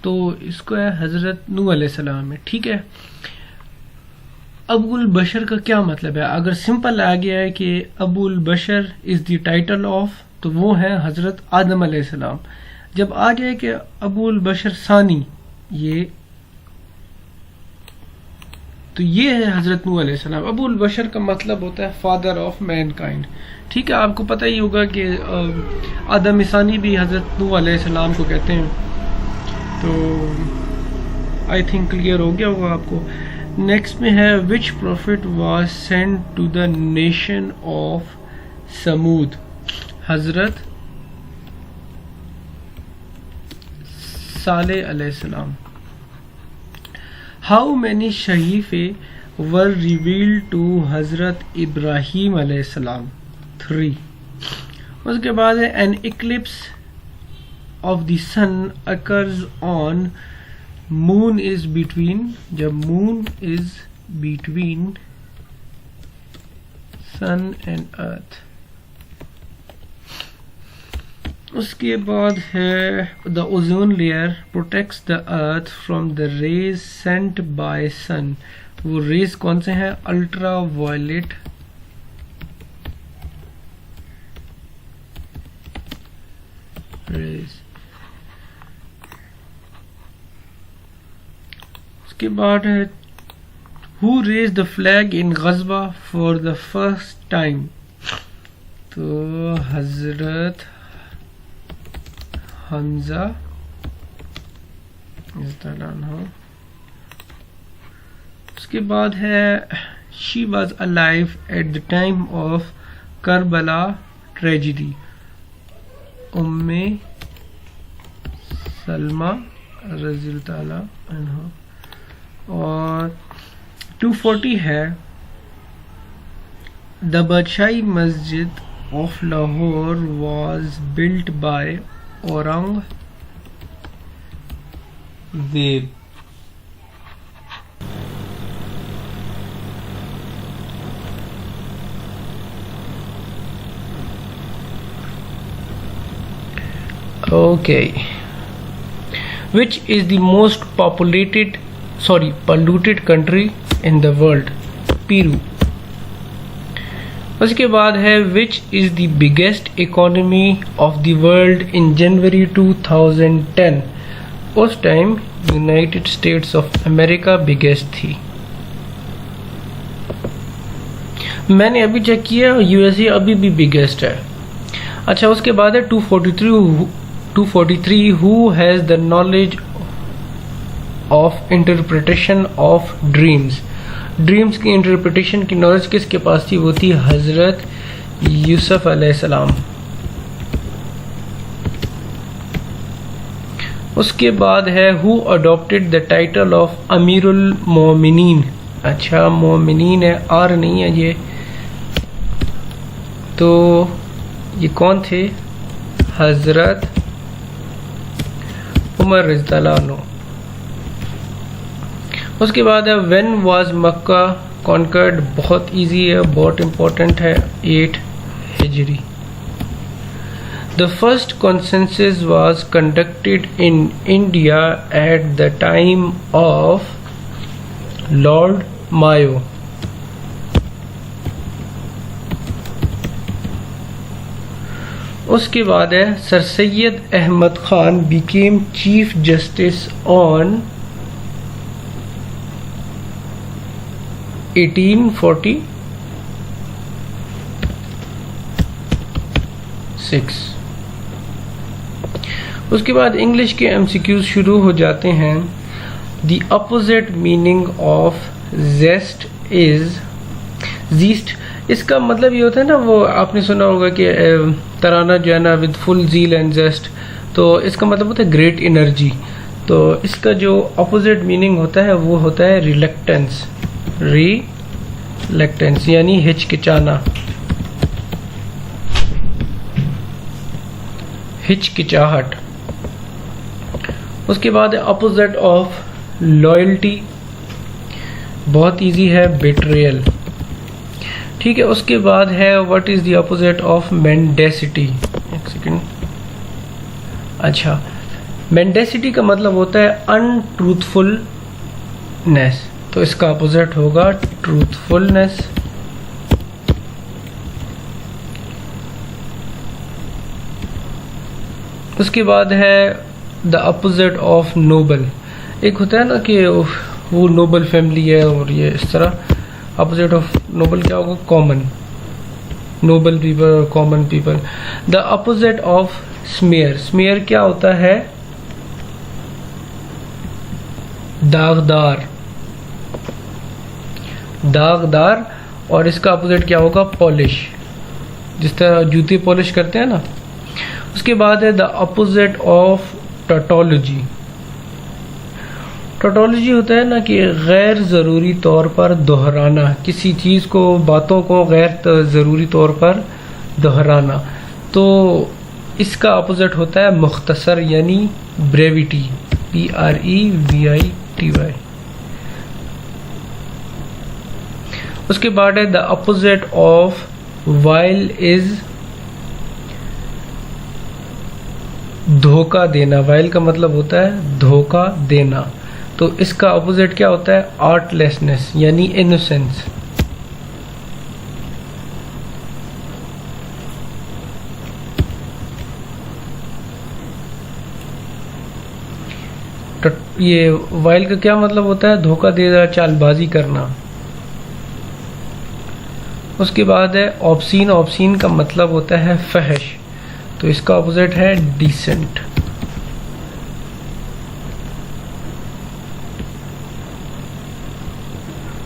S1: तो इसको है हजरत नूह अलैहिस्सलाम में। ठीक है। अबू अल बशर का क्या मतलब है? अगर सिंपल आ गया है कि अबू अल बशर इज द टाइटल ऑफ, तो वो है हजरत आदम अलैहिस्सलाम। जब आ गया कि अबू अल बशर सानी, तो ये है हजरत नूह अलैहिस्सलाम। अबू अल बशर का मतलब होता है फादर ऑफ मैनकाइंड। ठीक है, आपको पता ही होगा कि आदम सानी भी हजरत नूह अलैहिस्सलाम को कहते हैं। तो आई थिंक क्लियर हो गया होगा आपको। नेक्स्ट में है which prophet was sent to the nation of समूद? हजरत सालेह अलैहिस्सलाम। हाउ मैनी शहीफे वर रिवील्ड टू हजरत इब्राहिम अलैहिस्सलाम 3। उसके बाद है an eclipse of the sun occurs on moon is between, जब moon is between sun and earth. उसके बाद है the ozone layer protects the earth from the rays sent by sun. वो रेज कौन से हैं? Ultraviolet rays. उसके बाद है who raise the flag in गज़वा फॉर द फर्स्ट टाइम, तो हजरत हमजा। उसके बाद है she was alive at the time of करबला ट्रेजिडी, उम्मे सलमा रज़ी ताला अन्हा। और 240 है the Badshahi Masjid of Lahore was built by Aurangzeb. Okay, which is the most polluted country in the world? Peru. उसके बाद है which is the biggest economy of the world in January 2010? उस time United states of America biggest थी। मैंने अभी check किया, USA अभी भी बिगेस्ट है। अच्छा, उसके बाद है 243 who has the knowledge of interpretation of dreams. Dreams की इंटरप्रिटेशन की नॉलेज किसके पास थी? वो थी हजरत यूसुफ अलैहिस्सलाम। उसके बाद है who adopted the title of अमीरुल मोमिनीन। अच्छा, मोमिनीन है, आर नहीं है ये, तो ये कौन थे? हजरत उमर रज़ियल्लाहु अन्हु। उसके बाद है व्हेन वाज मक्का कॉन्कर्ड। बहुत इजी है, बहुत इंपॉर्टेंट है, 8 हिजरी। The first consensus was conducted in India at the time of Lord Mayo. उसके बाद है sir Syed Ahmad Khan became chief justice on 1846। उसके बाद इंग्लिश के एमसीक्यूज शुरू हो जाते हैं। The opposite meaning of jest is gist. इसका मतलब ये होता है ना, वो आपने सुना होगा कि तराना जो है ना विद फुल जील एंड जेस्ट, तो इसका मतलब होता है ग्रेट एनर्जी। तो इसका जो अपोजिट मीनिंग होता है वो होता है रिलेक्टेंस। रिलेक्टेंस यानी हिचकिचाना, हिचकिचाहट। उसके बाद अपोजिट ऑफ लॉयल्टी, बहुत इजी है, बेट्रियल। ठीक है। उसके बाद है what is the opposite of mendacity. एक सेकेंड। अच्छा, मेंडेसिटी का मतलब होता है अनट्रूथफुलनेस, तो इसका अपोजिट होगा ट्रूथफुलनेस। उसके बाद है द अपोजिट ऑफ नोबल। एक होता है ना कि वो नोबल फैमिली है और ये इस तरह। अपोजिट ऑफ नोबल क्या होगा? कॉमन। नोबल पीपल और common people. The opposite of smear. Smear क्या होता है? दागदार। दागदार। और इसका अपोजिट क्या होगा? पॉलिश, जिस तरह जूते पॉलिश करते हैं ना। उसके बाद है the opposite of tautology. Tautology होता है ना कि गैर ज़रूरी तौर पर दोहराना, किसी चीज़ को, बातों को गैर ज़रूरी तौर पर दोहराना। तो इसका अपोजिट होता है मुख्तसर यानी ब्रेविटी, BREVITY। उसके बाद है the opposite of while is धोखा देना। वाइल का मतलब होता है धोखा देना, तो इसका अपोजिट क्या होता है? आर्टलेसनेस यानी इनोसेंस। तो ये वाइल का क्या मतलब होता है? धोखा देना, चालबाजी करना। उसके बाद है ऑब्सीन। ऑब्सीन का मतलब होता है फहश, तो इसका अपोजिट है डिसेंट।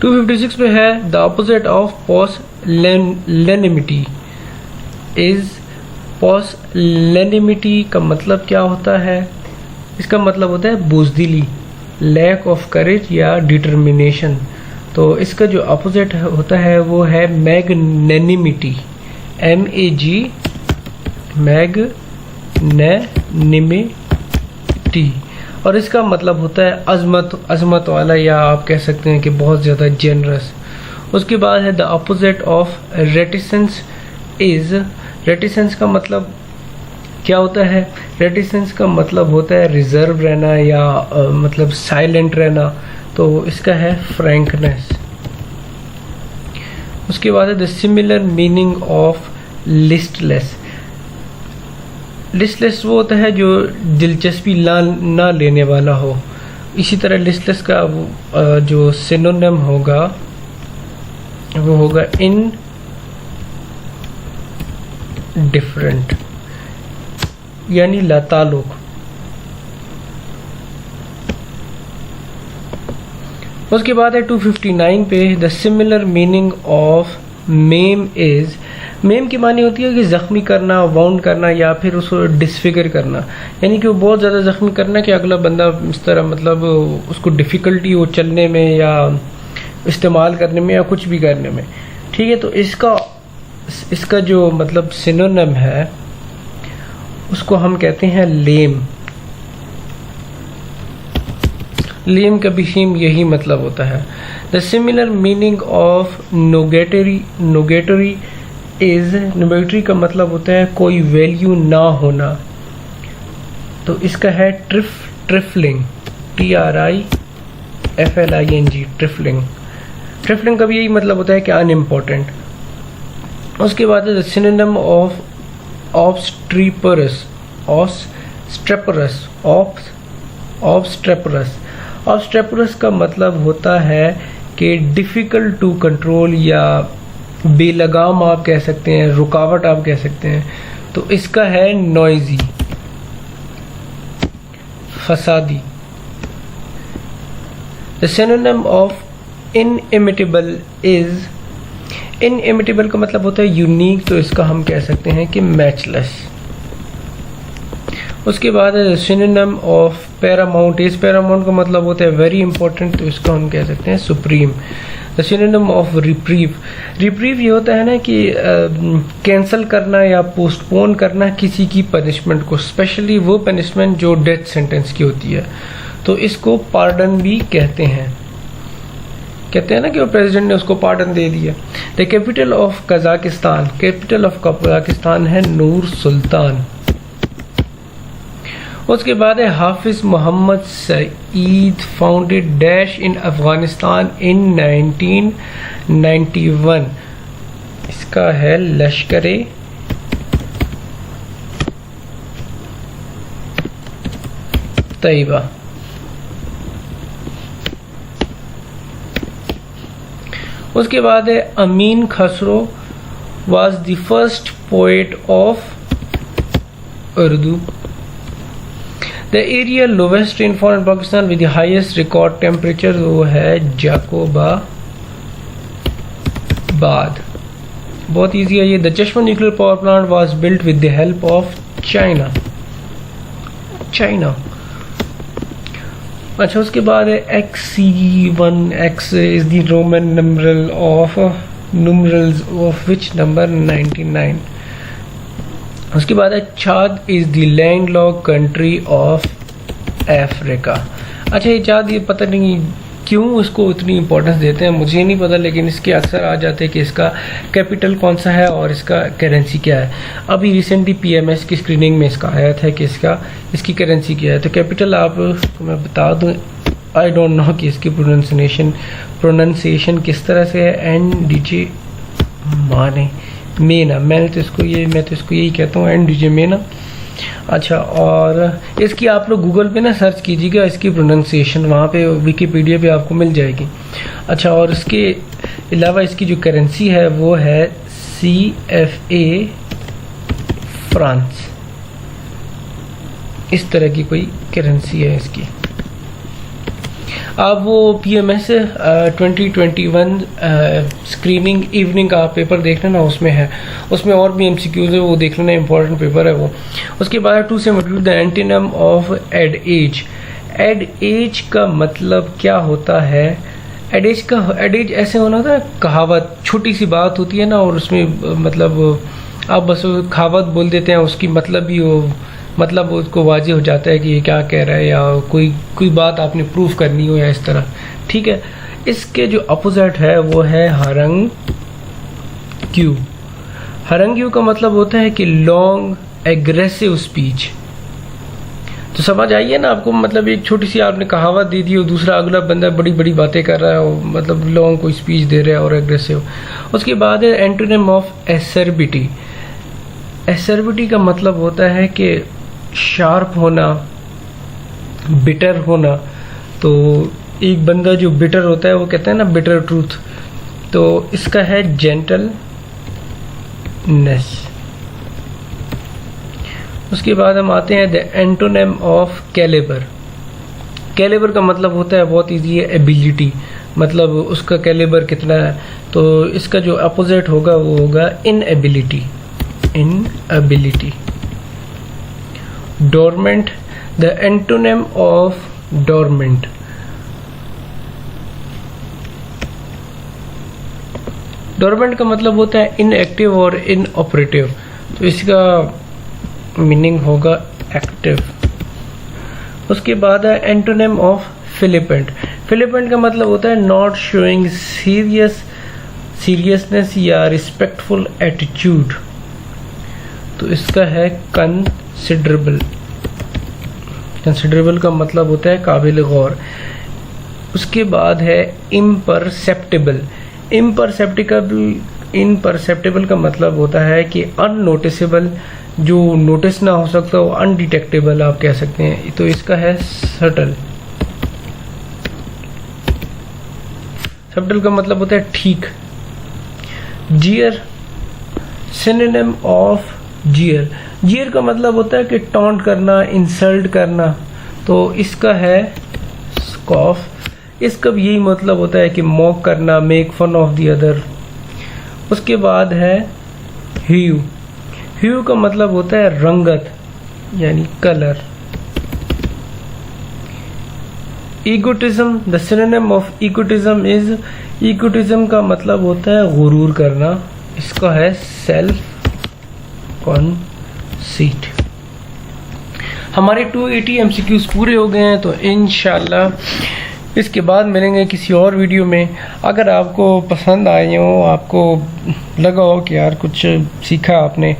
S1: टू 256 पे है द अपोजिट ऑफ पॉसलैनिमिटी इज। पॉसलैनिमिटी का मतलब क्या होता है? इसका मतलब होता है बुज़दिली, लैक ऑफ करेज या डिटर्मिनेशन। तो इसका जो अपोजिट होता है वो है मैग्नेनिमिटी, MAG, मैग्नेनिमिटी। और इसका मतलब होता है अजमत वाला, या आप कह सकते हैं कि बहुत ज़्यादा जेनरस। उसके बाद है द अपोजिट ऑफ रेटिसेंस इज। रेटिसेंस का मतलब क्या होता है? रेटिसेंस का मतलब होता है रिजर्व रहना या मतलब साइलेंट रहना, तो इसका है फ्रैंकनेस। उसके बाद है the similar meaning of listless. Listless वो होता है जो दिलचस्पी ना लेने वाला हो। इसी तरह लिस्टलेस का जो सिनोनिम होगा वो होगा इनडिफरेंट यानी लाताल्लुक। उसके बाद है 259 पे the similar meaning of ma'am is. Ma'am की मानी होती है कि जख्मी करना, वाउंड करना या फिर उसको डिसफिगर करना, यानी कि वो बहुत ज़्यादा जख्मी करना कि अगला बंदा इस तरह मतलब उसको डिफ़िकल्टी हो चलने में या इस्तेमाल करने में या कुछ भी करने में। ठीक है, तो इसका जो मतलब सिनोनिम है उसको हम कहते हैं लेम। लेम का भी सेम यही मतलब होता है। The similar meaning of nugatory is. Nugatory का मतलब होता है कोई वैल्यू ना होना, तो इसका है ट्रिफलिंग, TRIFLING, ट्रिफलिंग। ट्रिफलिंग का भी यही मतलब होता है कि अनइम्पोर्टेंट। उसके बाद है द सिनोनिम ऑफ ऑब्स्ट्रेपरस का मतलब होता है कि डिफ़िकल्ट टू कंट्रोल या बेलगाम आप कह सकते हैं, रुकावट आप कह सकते हैं, तो इसका है नॉइजी, फसादी। The synonym of inimitable is. Inimitable का मतलब होता है यूनिक, तो इसका हम कह सकते हैं कि मैचलेस। उसके बाद synonym of Paramount is. Paramount का मतलब होता है वेरी इंपॉर्टेंट, तो इसको हम कह सकते हैं supreme. The synonym of reprieve. Reprieve ये होता है ना कि कैंसिल करना या पोस्टपोन करना किसी की पनिशमेंट को, स्पेशली वो पनिशमेंट जो डेथ सेंटेंस की होती है, तो इसको पार्डन भी कहते हैं। कहते हैं ना कि वो प्रेसिडेंट ने उसको पार्डन दे दिया। The capital of Kazakhstan. Capital of Kazakhstan है नूर सुल्तान। उसके बाद है Hafiz Mohammad Saeed founded dash in Afghanistan in 1991। इसका है लश्कर-ए तैयबा। उसके बाद है Amir Khusro was the first poet of Urdu. The area lowest rainfall in Pakistan with the highest record temperature वो है जाकोबाबाद। बहुत ईजी है ये। The Chashma nuclear power plant was built with the help of China. अच्छा, उसके बाद है XC1, X is the Roman numerals of which number? 99. उसके बाद है Chad is the landlocked country of Africa. अच्छा, ये चाद, ये पता नहीं क्यों इसको इतनी इंपॉर्टेंस देते हैं, मुझे नहीं पता, लेकिन इसके अक्सर आ जाते हैं कि इसका कैपिटल कौन सा है और इसका करेंसी क्या है। अभी रिसेंटली PMS की स्क्रीनिंग में इसका आया था कि इसकी करेंसी क्या है। तो कैपिटल आपको मैं बता दूं, आई डोंट नो कि इसकी प्रोनाउंसिएशन किस तरह से है। NDJ मेना, मैं तो इसको यही कहता हूँ, NDJ मेना। अच्छा, और इसकी आप लोग गूगल पे ना सर्च कीजिएगा, इसकी प्रोनाउंसिएशन वहाँ पे विकिपीडिया पे आपको मिल जाएगी। अच्छा, और इसके अलावा इसकी जो करेंसी है वो है CFA फ्रांस, इस तरह की कोई करेंसी है इसकी। आप वो PMS 2021 स्क्रीनिंग इवनिंग का पेपर देख लेना, उसमें और भी MCQs है, वो देख लेना, इंपॉर्टेंट पेपर है वो। उसके बाद 272 the antonym of adage. Adage का मतलब क्या होता है? एड एज ऐसे होना होता है कहावत, छोटी सी बात होती है ना, और उसमें मतलब आप बस कहावत बोल देते हैं, उसकी मतलब उसको वाजे हो जाता है कि ये क्या कह रहा है, या कोई बात आपने प्रूफ करनी हो या इस तरह। ठीक है, इसके जो अपोजिट है वो है हरंग क्यू। हरंग क्यू का मतलब होता है कि लॉन्ग एग्रेसिव स्पीच। तो समझ आइए ना आपको, मतलब एक छोटी सी आपने कहावत दे दी और दूसरा अगला बंदा बड़ी बड़ी बातें कर रहा है और मतलब लॉन्ग कोई स्पीच दे रहा है और एग्रेसिव। उसके बाद है एंटोनिम ऑफ एसर्बिटी। एसर्बिटी का मतलब होता है कि शार्प होना, बिटर होना। तो एक बंदा जो बिटर होता है वो कहते हैं ना बिटर ट्रूथ, तो इसका है जेंटलनेस। उसके बाद हम आते हैं the antonym of calibre. Calibre का मतलब होता है, बहुत इजी है, एबिलिटी, मतलब उसका कैलिबर कितना है। तो इसका जो अपोजिट होगा वो होगा inability. Dormant, the antonym of dormant. Dormant का मतलब होता है इनएक्टिव और इनऑपरेटिव, तो इसका मीनिंग होगा एक्टिव। उसके बाद है एंटोनिम ऑफ फिलिपेंट। फिलिपेंट का मतलब होता है नॉट शोइंग सीरियसनेस या रिस्पेक्टफुल एटीट्यूड, तो इसका है कंसिडरेबल। कंसिडरेबल का मतलब होता है काबिल गौर। उसके बाद है इम्परसेप्टिबल। इम्परसेप्टिबल का मतलब होता है कि अननोटिसेबल, जो नोटिस ना हो सकता हो, अनडिटेक्टेबल आप कह सकते हैं, तो इसका है सटल। सटल का मतलब होता है ठीक। जियर, सिनोनिम ऑफ जियर। जियर का मतलब होता है कि टॉन्ट करना, इंसल्ट करना, तो इसका है स्कॉफ। इसका भी यही मतलब होता है कि मॉक करना, make fun of the other. उसके बाद है ह्यू। ह्यू का मतलब होता है रंगत, यानी colour. Egotism, the synonym of egotism is, egotism का मतलब होता है गुरूर करना, इसका है सेल्फ कॉन्सीट। हमारे 280 MCQs पूरे हो गए हैं, तो इंशाल्लाह इसके बाद मिलेंगे किसी और वीडियो में। अगर आपको पसंद आए हो, आपको लगा हो कि यार कुछ सीखा आपने,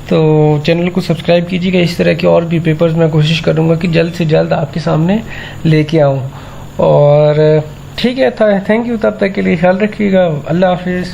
S1: तो चैनल को सब्सक्राइब कीजिएगा। इस तरह के और भी पेपर्स मैं कोशिश करूँगा कि जल्द से जल्द आपके सामने लेके आऊँ। और ठीक है, थैंक यू, तब तक के लिए ख्याल रखिएगा। अल्लाह हाफिज़।